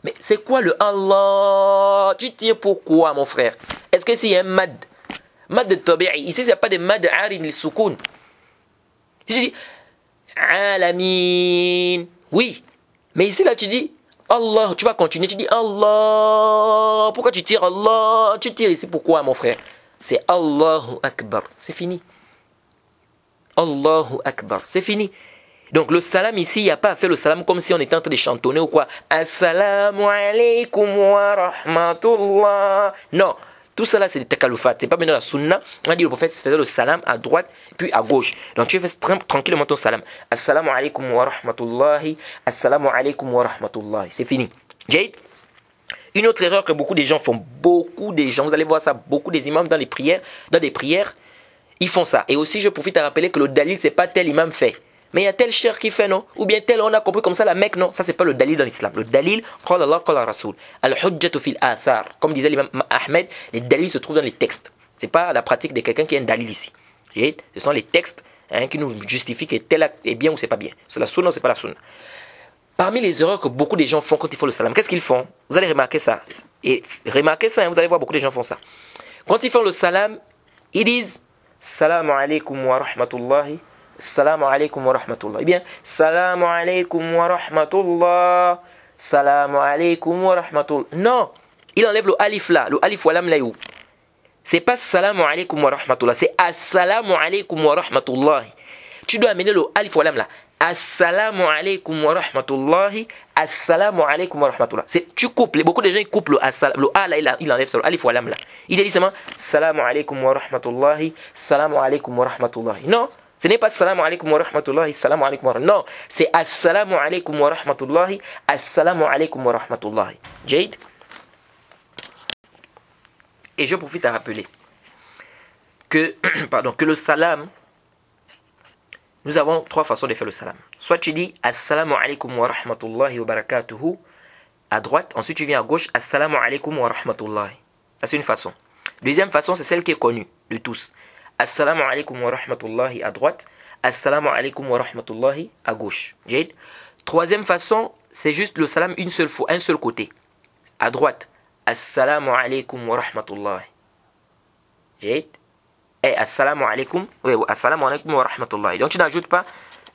Mais c'est quoi le Allah? Tu tires pourquoi, mon frère? Est-ce que s'il y a un mad? Mad de tabi'i. Ici, il n'y a pas de mad arin li soukoun. Si je dis Alamin, oui. Mais ici, là, tu dis Allah, tu vas continuer, tu dis Allah. Pourquoi tu tires Allah? Tu tires ici, pourquoi, mon frère? C'est Allahu Akbar. C'est fini. Allahu Akbar. C'est fini. Donc, le salam ici, il n'y a pas à faire le salam comme si on était en train de chantonner ou quoi. Assalamu alaikum wa rahmatullah. Non. Tout ça là, c'est des takalufat. C'est pas bien dans la sunna. On a dit le prophète faisait le salam à droite, puis à gauche. Donc tu fais tranquillement ton salam. Assalamu alaikum wa rahmatullahi. Assalamu alaikum wa rahmatullahi. C'est fini. Jade. Une autre erreur que beaucoup de gens font. Beaucoup de gens, vous allez voir ça, beaucoup des imams dans des prières, ils font ça. Et aussi, je profite à rappeler que le dalil, c'est pas tel imam fait. Mais il y a tel cher qui fait, non? Ou bien tel, on a compris comme ça, la Mecque, non? Ça, c'est pas le dalil dans l'islam. Le dalil, qala Allah, qala Rasoul. Al-hujjatu fil athar. Comme disait l'imam Ahmed, les dalils se trouvent dans les textes. C'est pas la pratique de quelqu'un qui a un dalil ici. Ce sont les textes, hein, qui nous justifient que tel acte est bien ou c'est pas bien. C'est la sunna ou c'est pas la sunna. Parmi les erreurs que beaucoup de gens font quand ils font le salam, qu'est-ce qu'ils font? Vous allez remarquer ça. Et remarquez ça, hein, vous allez voir beaucoup de gens font ça. Quand ils font le salam, ils disent Salamu alaikum wa rahmatullahi. Salamu alaikum wa rahmatullah. Eh bien, salamu alaikum wa rahmatullah. Salamu alaikum wa rahmatullah. Non, il enlève le alif là, le alif wa lam là où. C'est pas salamu alaikum wa rahmatullah, c'est assalamu alaikum wa rahmatullah. Tu dois amener le alif wa lam là. Assalamu alaikum wa rahmatullahi. Assalamu alaikum wa rahmatullah. Tu coupes, beaucoup de gens ils coupent le a là, il enlève ça, le alif wa lam là. Il dit seulement salamu alaikum wa rahmatullahi. Salamu alaikum wa rahmatullahi. Non. Ce n'est pas Assalamu alaikum wa rahmatullahi, Assalamu alaikum wa rahmatullahi. Non, c'est Assalamu alaikum wa rahmatullahi, Assalamu alaikum wa rahmatullahi. Jade. Et je profite à rappeler que, que le salam, nous avons trois façons de faire le salam. Soit tu dis Assalamu alaikum wa rahmatullahi wa barakatuhu à droite, ensuite tu viens à gauche, Assalamu alaikum wa rahmatullahi. Ça c'est une façon. Deuxième façon, c'est celle qui est connue de tous. Assalamu alaikum wa rahmatullahi à droite. Assalamu alaikum wa rahmatullahi à gauche. Jade. Troisième façon, c'est juste le salam une seule fois, un seul côté. À droite. Assalamu alaikum wa rahmatullahi. Jade. Et assalamu alaikum. Oui, assalamu alaikum wa rahmatullahi. Donc tu n'ajoutes pas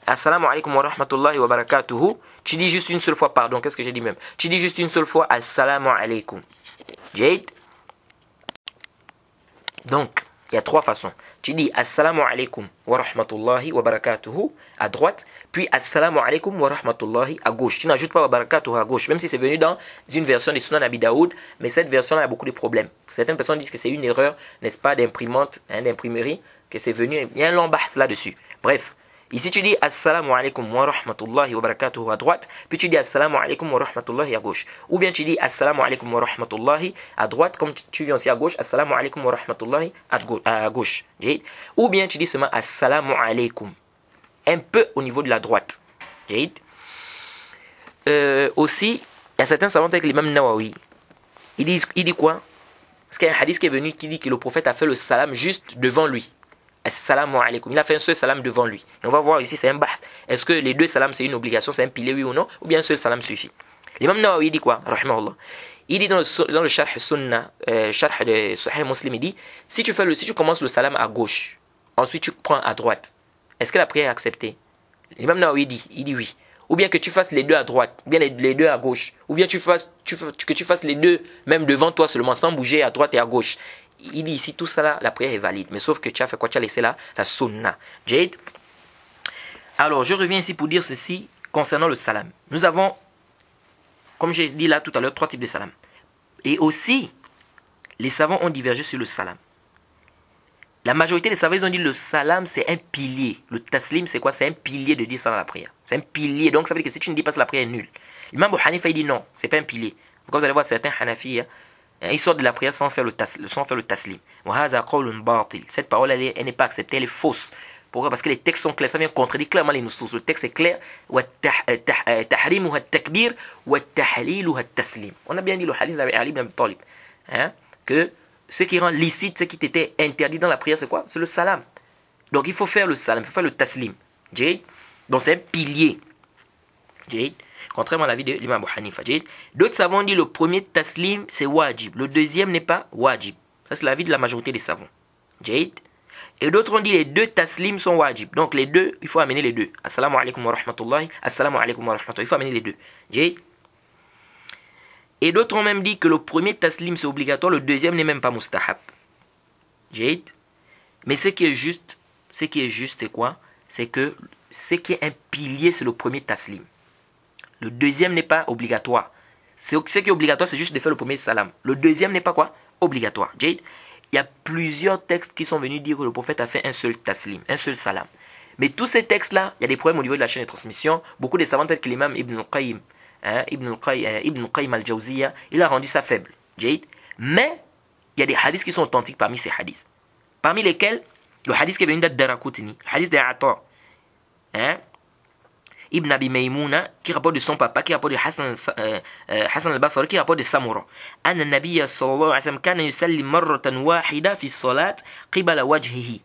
assalamu alaikum wa rahmatullahi wa barakatuhu. Tu dis juste une seule fois, pardon, qu'est-ce que j'ai dit même? Tu dis juste une seule fois assalamu alaikum. Jade. Donc, il y a trois façons. Tu dis Assalamu alaikum wa rahmatullahi wa barakatuhu à droite, puis Assalamu alaikum wa rahmatullahi à gauche. Tu n'ajoutes pas wa barakatuhu à gauche, même si c'est venu dans une version des Sunan Abi Daoud, mais cette version-là a beaucoup de problèmes. Certaines personnes disent que c'est une erreur, n'est-ce pas, d'imprimante, d'imprimerie, que c'est venu, il y a un long bahth là-dessus. Bref. Ici, tu dis Assalamu alaikum wa rahmatullahi wa barakatuhu à droite, puis tu dis Assalamu alaikum wa rahmatullahi à gauche. Ou bien tu dis Assalamu alaikum wa rahmatullahi à droite, comme tu viens aussi à gauche, Assalamu alaikum wa rahmatullahi à gauche. Ou bien tu dis seulement Assalamu alaikum, un peu au niveau de la droite. Aussi, il y a certains savants avec l'imam Nawawi. Il dit quoi? Parce qu'il y a un hadith qui est venu qui dit que le prophète a fait le salam juste devant lui. Assalamu alaikum. Il a fait un seul salam devant lui. Et on va voir ici, c'est un bahth. Est-ce que les deux salams, c'est une obligation, c'est un pilier, oui ou non? Ou bien un seul salam suffit? L'imam Nawawi dit quoi? Rahimahullah. Il dit dans le Sharh Sunnah, Sharh de Sahih Muslim, il dit, si tu commences le salam à gauche, ensuite tu prends à droite, est-ce que la prière est acceptée? L'imam Nawawi dit oui. Ou bien que tu fasses les deux à droite, ou bien les deux à gauche, ou bien que tu fasses les deux même devant toi seulement, sans bouger à droite et à gauche. Il dit ici, tout ça là, la prière est valide. Mais sauf que tu as fait quoi? Tu as laissé là la sunna. Jade. Alors, je reviens ici pour dire ceci concernant le salam. Nous avons, comme j'ai dit là tout à l'heure, trois types de salam. Et aussi, les savants ont divergé sur le salam. La majorité des savants, ils ont dit le salam, c'est un pilier. Le taslim, c'est quoi? C'est un pilier de dire ça dans la prière. C'est un pilier. Donc, ça veut dire que si tu ne dis pas ça, la prière est nulle. L'imam Abu Hanifa, il dit non, c'est pas un pilier. Comme vous allez voir certains Hanafi, ils sortent de la prière sans faire le taslim. Cette parole, elle n'est pas acceptée, elle est fausse. Pourquoi? Parce que les textes sont clairs, ça vient contredire clairement les nusus. Le texte est clair. On a bien dit le hadith d'Ali ibn Abi Talib, que ce qui rend licite, ce qui t'était interdit dans la prière, c'est quoi? C'est le salam. Donc il faut faire le salam, il faut faire le taslim. Donc c'est un pilier. Contrairement à l'avis de l'imam Abu Hanifa. D'autres savants disent le premier taslim c'est wajib. Le deuxième n'est pas wajib. Ça c'est l'avis de la majorité des savants. Et d'autres ont dit les deux taslim sont wajib. Donc les deux, il faut amener les deux. Assalamu alaikum wa rahmatullahi. Assalamu alaikum wa rahmatullahi. Il faut amener les deux. Et d'autres ont même dit que le premier taslim c'est obligatoire. Le deuxième n'est même pas mustahab. Mais ce qui est juste c'est quoi? C'est que ce qui est un pilier c'est le premier taslim. Le deuxième n'est pas obligatoire. Ce qui est obligatoire, c'est juste de faire le premier salam. Le deuxième n'est pas quoi? Obligatoire. Il y a plusieurs textes qui sont venus dire que le prophète a fait un seul taslim, un seul salam. Mais tous ces textes-là, il y a des problèmes au niveau de la chaîne de transmission. Beaucoup de savants tels que l'imam Ibn al-Qayyim, Ibn Qayyim al-Jawziyya, il a rendu ça faible. Mais il y a des hadiths qui sont authentiques parmi ces hadiths. Parmi lesquels, le hadith qui est venu d'Ad-Darakutni, le hadith d'Ata. Ibn Abi Maymouna, qui rapporte de son papa, qui rapporte de Hassan al-Basri, qui rapporte de Samura. أن النبي صلى الله عليه وسلم كان يسلم مرة واحدة في الصلاة قبل وجهه.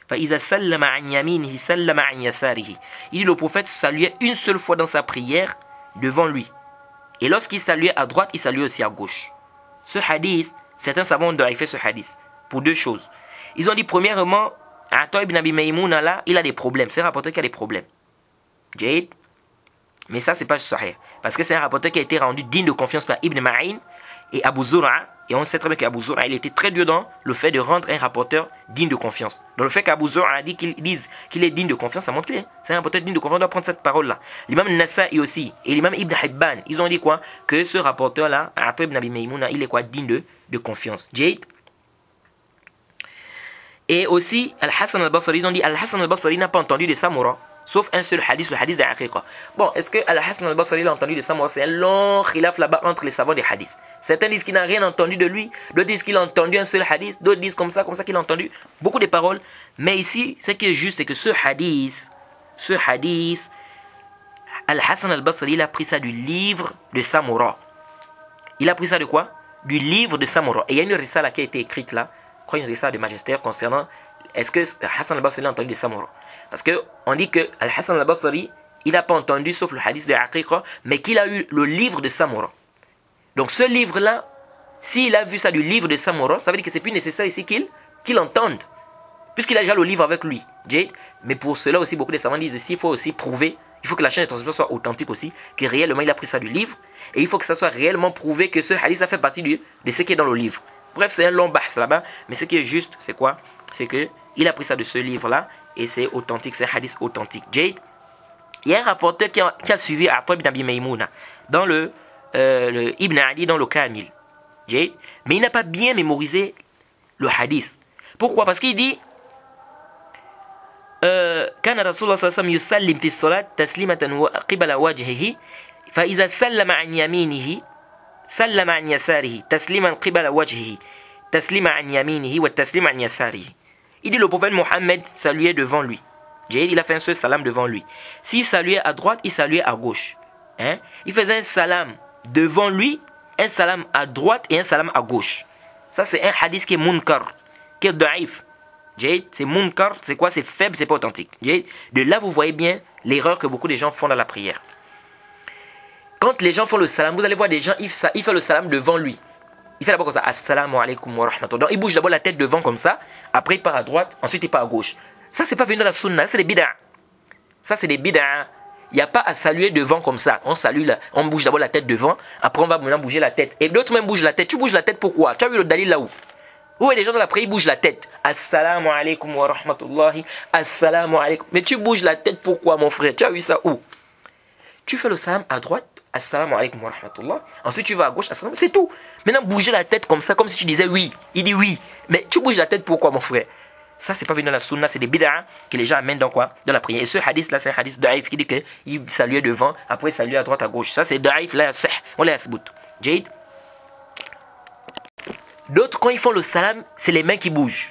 فإذا سلم عن يمينه سلم عن يساره. Il dit le prophète saluait une seule fois dans sa prière devant lui. Et lorsqu'il saluait à droite, il saluait aussi à gauche. Ce hadith, certains savants ont dérivé ce hadith pour deux choses. Ils ont dit premièrement, Ata ibn Abi Maymouna là, il a des problèmes. C'est un rapporteur qui a des problèmes. Mais ça c'est pas sahih parce que c'est un rapporteur qui a été rendu digne de confiance par Ibn Ma'in et Abu Zur'a, et on sait très bien qu'Abu Zur'a il était très dur dans le fait de rendre un rapporteur digne de confiance. Donc le fait qu'Abu Zur'a a dit qu'il est digne de confiance, ça montre que c'est un rapporteur digne de confiance. On doit prendre cette parole là. L'imam Nasa'i aussi et l'imam Ibn Hibban, ils ont dit quoi? Que ce rapporteur là, Ata ibn Abi Maymouna, il est quoi? Digne de confiance. Et aussi Al-Hassan al-Basri, ils ont dit Al-Hassan al-Basri n'a pas entendu de Samura sauf un seul hadith, le hadith d'Aqiqa. Bon, est-ce que Al-Hassan al-Basri l'a entendu de Samura? C'est un long khilaf là-bas entre les savants des hadiths. Certains disent qu'il n'a rien entendu de lui, d'autres disent qu'il a entendu un seul hadith, d'autres disent comme ça qu'il a entendu beaucoup de paroles. Mais ici, ce qui est juste, c'est que ce hadith, Al-Hassan al-Basri, il a pris ça du livre de Samura. Il a pris ça de quoi? Du livre de Samura. Et il y a une risala qui a été écrite là, je crois une risala de magistère concernant est-ce que Hassan al-Basri l'a entendu de Samura? Parce qu'on dit que Al-Hassan al-Basri, il n'a pas entendu sauf le hadith de Aqiqa, mais qu'il a eu le livre de Samura. Donc ce livre-là, s'il a vu ça du livre de Samura, ça veut dire que c'est plus nécessaire ici qu'il entende. Puisqu'il a déjà le livre avec lui. Mais pour cela aussi, beaucoup de savants disent ici, il faut aussi prouver, il faut que la chaîne de transmission soit authentique aussi, que réellement il a pris ça du livre, et il faut que ça soit réellement prouvé que ce hadith, ça fait partie de ce qui est dans le livre. Bref, c'est un long bahs là-bas, mais ce qui est juste, c'est quoi? c'est que il a pris ça de ce livre-là et c'est authentique, c'est un hadith authentique. Jade, il y a un rapporteur qui a suivi Ata ibn Abi Maymouna dans le Ibn Adi dans le Kamil. Jade, mais il n'a pas bien mémorisé le hadith. Pourquoi? Parce qu'il dit كان رسول الله صلى الله عليه وسلم يسلم في الصلاة تسليمة قبل وجهه فإذا سلم عن يمينه سلم عن يساره تسليما قبل وجهه تسليما عن يمينه والتسليم عن يساره. Il dit le prophète Mohammed saluait devant lui. Il a fait un seul salam devant lui. S'il saluait à droite, il saluait à gauche. Hein? Il faisait un salam devant lui, un salam à droite et un salam à gauche. Ça c'est un hadith qui est munkar, qui est daif. C'est munkar, c'est quoi? C'est faible, c'est pas authentique. De là vous voyez bien l'erreur que beaucoup de gens font dans la prière. Quand les gens font le salam, vous allez voir des gens, il fait le salam devant lui. Il fait d'abord comme ça, assalamu alaikum wa rahmatullah. Donc il bouge d'abord la tête devant comme ça, après il part à droite, ensuite il part à gauche. Ça c'est pas venu dans la sunna, c'est des bid'a. Ça c'est des bid'a. Il n'y a pas à saluer devant comme ça. On salue là, on bouge d'abord la tête devant, après on va maintenant bouger la tête. Et d'autres même bougent la tête. Tu bouges la tête pourquoi? Tu as vu le dalil là-haut? Où est les gens dans la prière, ils bougent la tête. Assalamu alaikum wa rahmatullahi. Assalamu alaikum. Mais tu bouges la tête pourquoi mon frère? Tu as vu ça où? Tu fais le salam à droite. Assalamu alaikum wa rahmatullah. Ensuite tu vas à gauche. Assalamu. C'est tout. Maintenant bouger la tête comme ça, comme si tu disais oui. Il dit oui. Mais tu bouges la tête pourquoi mon frère? Ça c'est pas venu dans la sunna, c'est des bid'a que les gens amènent dans quoi? Dans la prière. Et ce hadith là c'est un hadith daif qui dit qu'il saluait devant, après il saluait à droite à gauche. Ça c'est daif, là on l'a yasbout. Jade. D'autres, quand ils font le salam, c'est les mains qui bougent.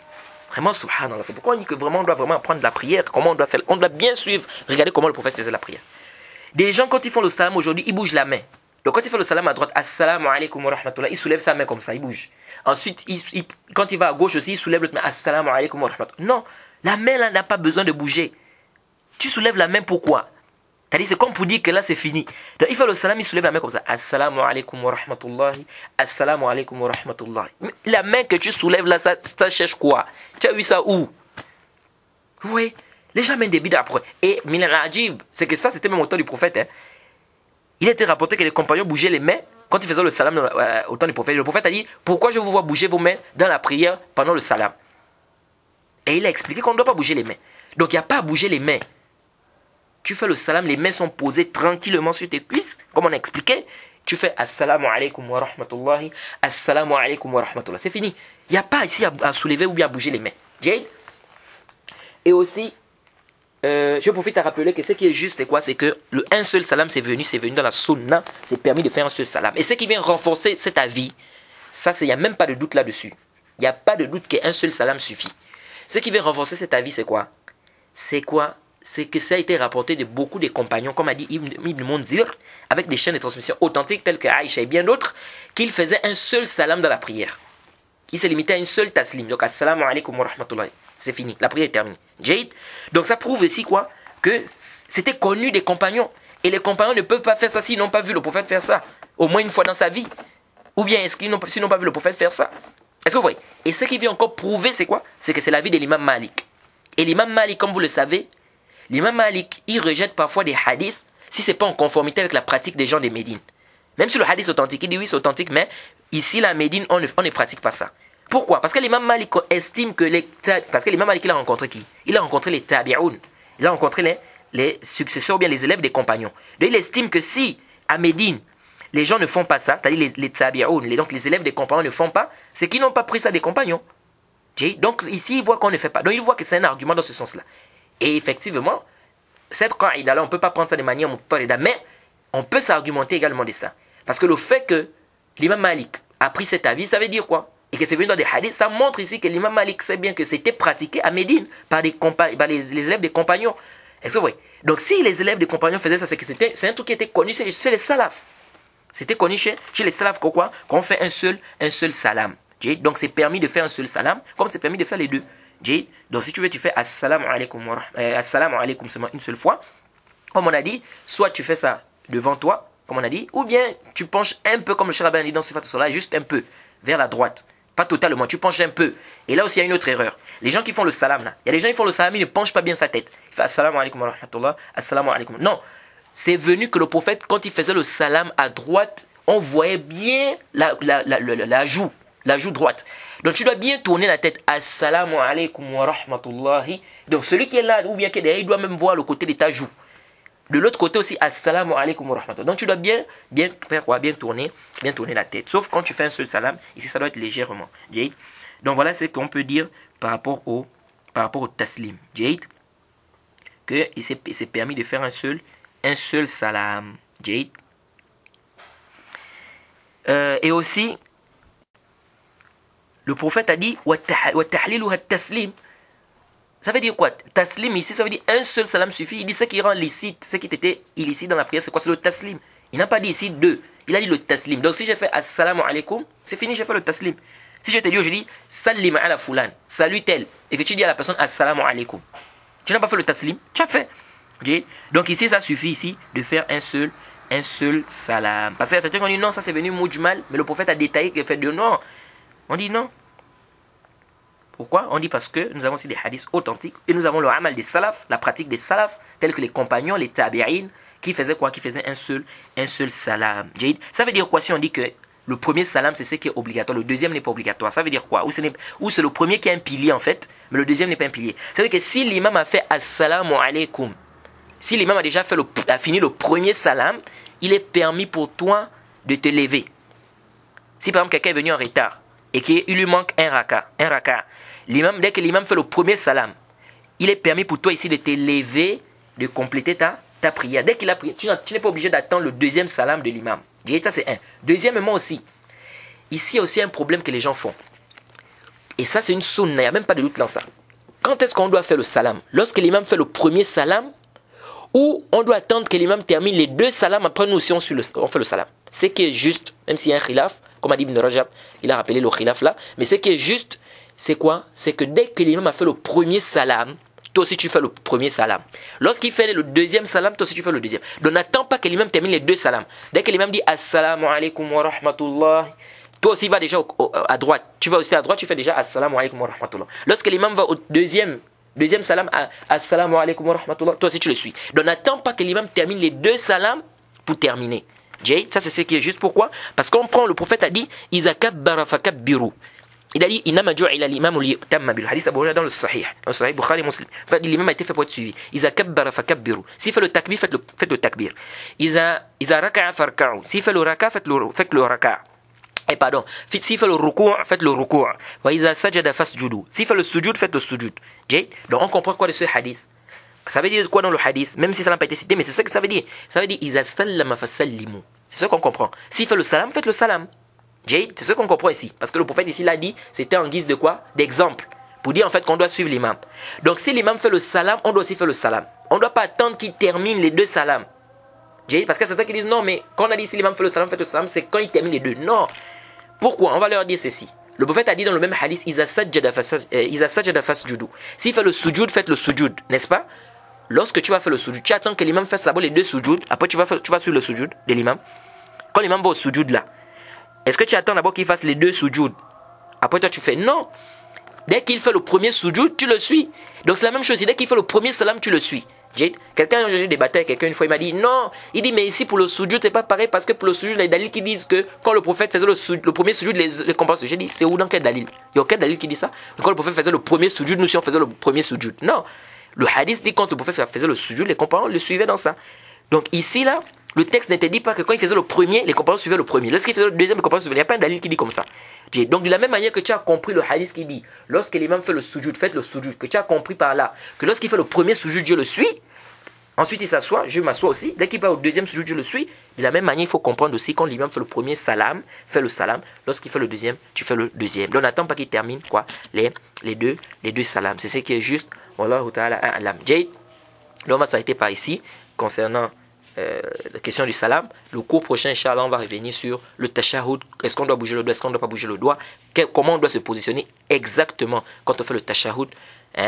Vraiment, subhanallah. C'est pourquoi on dit que vraiment, on doit vraiment apprendre la prière. Comment on doit faire? On doit bien suivre. Regardez comment le prophète faisait la prière. Des gens, quand ils font le salam aujourd'hui, ils bougent la main. Donc, quand ils font le salam à droite, assalamu alaikum wa rahmatullah, il soulève sa main comme ça, il bouge. Ensuite, quand il va à gauche aussi, il soulève l'autre main, assalamu alaikum wa rahmatullah. Non, la main là n'a pas besoin de bouger. Tu soulèves la main pourquoi? C'est-à-dire, c'est comme pour dire que là, c'est fini. Donc, il fait le salam, il soulève la main comme ça. Assalamu alaikum wa rahmatullahi. Assalamu alaikum wa rahmatullahi. La main que tu soulèves là, ça cherche quoi? Tu as vu ça où? Oui. Les gens mènent des bidas après. Et Milan Ajib, c'est que ça, c'était même au temps du prophète. Hein. Il était rapporté que les compagnons bougeaient les mains quand ils faisaient le salam au temps du prophète. Le prophète a dit, pourquoi je vous vois bouger vos mains dans la prière pendant le salam? Et il a expliqué qu'on ne doit pas bouger les mains. Donc, il n'y a pas à bouger les mains. Tu fais le salam, les mains sont posées tranquillement sur tes cuisses, comme on a expliqué. Tu fais assalamu alaikum wa rahmatullahi, assalamu alaikum wa rahmatullah. C'est fini. Il n'y a pas ici à soulever ou bien à bouger les mains. Jade. Et aussi, je profite à rappeler que ce qui est juste, c'est quoi? C'est que un seul salam, c'est venu dans la sunna, c'est permis de faire un seul salam. Et ce qui vient renforcer cet avis, ça, il n'y a même pas de doute là-dessus. Il n'y a pas de doute qu'un seul salam suffit. Ce qui vient renforcer cet avis, c'est quoi? C'est quoi? C'est que ça a été rapporté de beaucoup des compagnons, comme a dit Ibn Munzir, avec des chaînes de transmission authentiques telles que Aïcha et bien d'autres, qu'ils faisaient un seul salam dans la prière. Qui se limitait à une seule taslim. Donc, assalamu alaikum wa rahmatullahi. C'est fini, la prière est terminée. Jade. Donc, ça prouve aussi quoi? Que c'était connu des compagnons. Et les compagnons ne peuvent pas faire ça s'ils n'ont pas vu le prophète faire ça. Au moins une fois dans sa vie. Ou bien, s'ils n'ont pas vu le prophète faire ça. Est-ce que vous voyez? Et ce qui vient encore prouver, c'est quoi? C'est que c'est la vie de l'imam Malik. Et l'imam Malik, comme vous le savez, l'imam Malik, il rejette parfois des hadiths si ce n'est pas en conformité avec la pratique des gens de Médine. Même si le hadith est authentique, il dit oui c'est authentique, mais ici la Médine, on ne pratique pas ça. Pourquoi? Parce que l'imam Malik estime que parce que l'imam Malik, il a rencontré qui? Il a rencontré les tabi'oun. Il a rencontré les successeurs ou bien les élèves des compagnons. Donc il estime que si à Médine, les gens ne font pas ça, c'est-à-dire les tabi'oun, donc les élèves des compagnons ne font pas, c'est qu'ils n'ont pas pris ça des compagnons. Donc ici, il voit qu'on ne fait pas. Donc il voit que c'est un argument dans ce sens-là. Et effectivement, cette qaïda-là, on ne peut pas prendre ça de manière muqtarida, mais on peut s'argumenter également de ça. Parce que le fait que l'imam Malik a pris cet avis, ça veut dire quoi? Et que c'est venu dans des hadiths, ça montre ici que l'imam Malik sait bien que c'était pratiqué à Médine par les élèves des compagnons. Est-ce que vous voyez? Donc si les élèves des compagnons faisaient ça, c'est un truc qui était connu chez les salafs. C'était connu chez les salafs qu'on fait un seul salam. Donc c'est permis de faire un seul salam, comme c'est permis de faire les deux. Donc si tu veux, tu fais assalamu alaikum seulement une seule fois. Comme on a dit, soit tu fais ça devant toi, comme on a dit, ou bien tu penches un peu, comme le Cheikh Albani dit dans Sifat al-Salah, juste un peu, vers la droite. Pas totalement, tu penches un peu. Et là aussi, il y a une autre erreur. Les gens qui font le salam, là, il y a des gens qui font le salam, ils ne penchent pas bien sa tête. Il fait assalamu alaikum wa rahmatullah, assalamu alaikum. Non, c'est venu que le prophète, quand il faisait le salam à droite, on voyait bien la joue droite. Donc tu dois bien tourner la tête. Assalamu alaikum wa rahmatullahi. Donc celui qui est là ou bien qui est derrière, il doit même voir le côté de ta joue. De l'autre côté aussi, assalamu alaikum wa rahmatullahi. Donc tu dois bien faire quoi? Bien tourner la tête. Sauf quand tu fais un seul salam, ici ça doit être légèrement. Jade. Donc voilà ce qu'on peut dire par rapport au taslim. Jade. Que il s'est permis de faire un seul salam. Jade. Et aussi, le prophète a dit wa tahlilu taslim. Ça veut dire quoi? Taslim ici, ça veut dire un seul salam suffit. Il dit ce qui rend licite, ce qui était illicite dans la prière, c'est quoi? C'est le taslim. Il n'a pas dit ici deux. Il a dit le taslim. Donc si j'ai fait assalamu alaikum, c'est fini, j'ai fait le taslim. Si je te dis aujourd'hui, salim ala fulan, salut tel, et que tu dis à la personne assalamu alaikum, tu n'as pas fait le taslim, tu as fait. Okay? Donc ici, ça suffit ici de faire un seul salam. Parce que certains ont dit non, ça c'est venu mujmal, mais le prophète a détaillé qu'il fait de non. On dit non. Pourquoi? On dit parce que nous avons aussi des hadiths authentiques et nous avons le amal des salaf, la pratique des salaf, tels que les compagnons, les tabi'in, qui faisaient quoi? Qui faisaient un seul salam. Ça veut dire quoi si on dit que le premier salam c'est ce qui est obligatoire, le deuxième n'est pas obligatoire? Ça veut dire quoi? Ou c'est le premier qui est un pilier en fait, mais le deuxième n'est pas un pilier. Ça veut dire que si l'imam a fait assalamu alaikum, si l'imam a déjà fini le premier salam, il est permis pour toi de te lever. Si par exemple quelqu'un est venu en retard et qu'il lui manque un raka, dès que l'imam fait le premier salam, il est permis pour toi ici de te lever, de compléter ta prière. Dès qu'il a prié, tu n'es pas obligé d'attendre le deuxième salam de l'imam. Ça c'est un. Deuxièmement aussi, ici il y a aussi un problème que les gens font. Et ça c'est une sunna, il n'y a même pas de doute dans ça. Quand est-ce qu'on doit faire le salam? Lorsque l'imam fait le premier salam, ou on doit attendre que l'imam termine les deux salams, après nous aussi on fait le salam. Ce qui est juste, même s'il y a un khilaf, comme a dit Ibn Rajab, il a rappelé le khilaf là, mais ce qui est juste, c'est quoi? C'est que dès que l'imam a fait le premier salam, toi aussi tu fais le premier salam. Lorsqu'il fait le deuxième salam, toi aussi tu fais le deuxième. Donc n'attends pas que l'imam termine les deux salams. Dès que l'imam dit assalamu alaikum wa rahmatullah, toi aussi va déjà à droite. Tu vas aussi à droite, tu fais déjà assalamu alaikum wa rahmatullah. Lorsque l'imam va au deuxième salam, assalamu alaikum wa rahmatullah, toi aussi tu le suis. Donc n'attends pas que l'imam termine les deux salams pour terminer. Ça c'est ce qui est juste. Pourquoi? Parce qu'on prend, le prophète a dit iza kabbara fakabbiru. Il a dit inama ju'ila l'imam liyutamma bil hadith Abu Hurairah dans le sahih Bukhari Muslim. L'imam a été fait pour être suivi. Iza kabbara fakabbiru. S'il fait le takbir, faites le takbir. Iza raka'a farka'u. S'il fait le raka', faites le raka'. Et pardon, s'il fait le ruku', faites le ruku'. Wa iza sajada fasjudu. S'il fait le sujud, faites le sujud. Donc on comprend quoi de ce hadith? Ça veut dire quoi dans le hadith? Même si ça n'a pas été cité, mais c'est ça que ça veut dire. Ça veut dire iza sallama fasallimu. C'est ce qu'on comprend. S'il fait le salam, faites le salam. C'est ce qu'on comprend ici. Parce que le prophète ici l'a dit, c'était en guise de quoi? D'exemple. Pour dire en fait qu'on doit suivre l'imam. Donc si l'imam fait le salam, on doit aussi faire le salam. On ne doit pas attendre qu'il termine les deux salams. Parce que certains qui disent non, mais quand on a dit si l'imam fait le salam, faites le salam, c'est quand il termine les deux. Non. Pourquoi? On va leur dire ceci. Le prophète a dit dans le même hadith, iza sajada fasjudu. S'il fait le sujud, faites le sujud. N'est-ce pas? Lorsque tu vas faire le sujud, tu attends que l'imam fasse d'abord les deux sujud. Après tu vas suivre le sujud de l'imam. Quand l'imam va au sujud là, est-ce que tu attends d'abord qu'il fasse les deux sujud? Après toi tu fais non. Dès qu'il fait le premier sujud, tu le suis. Donc c'est la même chose. Dès qu'il fait le premier salam, tu le suis. Quelqu'un, j'ai débattu avec quelqu'un une fois, il m'a dit non. Il dit mais ici pour le sujud c'est pas pareil parce que pour le sujud, les dalils qui disent que quand le prophète faisait le premier sujud, les comparaisons. J'ai dit c'est où dans quel dalil? Il y a aucun dalil qui dit ça. Quand le prophète faisait le premier sujud, nous aussi on faisait le premier sujud. Non. Le hadith dit quand le prophète faisait le sujud, les compagnons le suivaient dans ça. Donc ici là, le texte ne te dit pas que quand il faisait le premier, les compagnons suivaient le premier. Lorsqu'il faisait le deuxième, les compagnons suivaient. Il n'y a pas un dalil qui dit comme ça. Donc de la même manière que tu as compris le hadith qui dit lorsque l'imam fait le sujud, faites le sujud. Que tu as compris par là que lorsqu'il fait le premier sujud, je le suis. Ensuite il s'assoit, je m'assois aussi. Dès qu'il va au deuxième sujud, je le suis. De la même manière, il faut comprendre aussi quand l'imam fait le premier salam, fais le salam. Lorsqu'il fait le deuxième, tu fais le deuxième. Donc n'attends pas qu'il termine quoi les deux salams. C'est ce qui est juste. Wallahu ta'ala a'lam. Donc on va s'arrêter par ici concernant la question du salam. Le cours prochain, Inch'Allah, on va revenir sur le tashahhud. Est-ce qu'on doit bouger le doigt? Est-ce qu'on ne doit pas bouger le doigt? Comment on doit se positionner exactement quand on fait le tashahhud?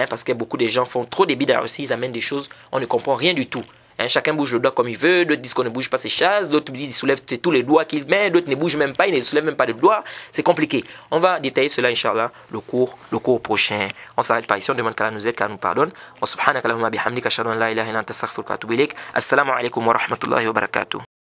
Parce que beaucoup de gens font trop des bid'ah aussi, ils amènent des choses, on ne comprend rien du tout. Chacun bouge le doigt comme il veut, d'autres disent qu'on ne bouge pas ses chasses, d'autres disent qu'il soulève tous les doigts qu'il met, d'autres ne bougent même pas, ils ne soulèvent même pas de doigts. C'est compliqué. On va détailler cela, Inch'Allah, le cours prochain. On s'arrête par ici, on demande qu'Allah nous aide, qu'Allah nous pardonne. Wa subhanaka Allahumma bihamdika ashhadu an la ilaha illa anta astaghfiruka wa atubu ilaik. Assalamu alaikum wa rahmatullahi wa barakatuh.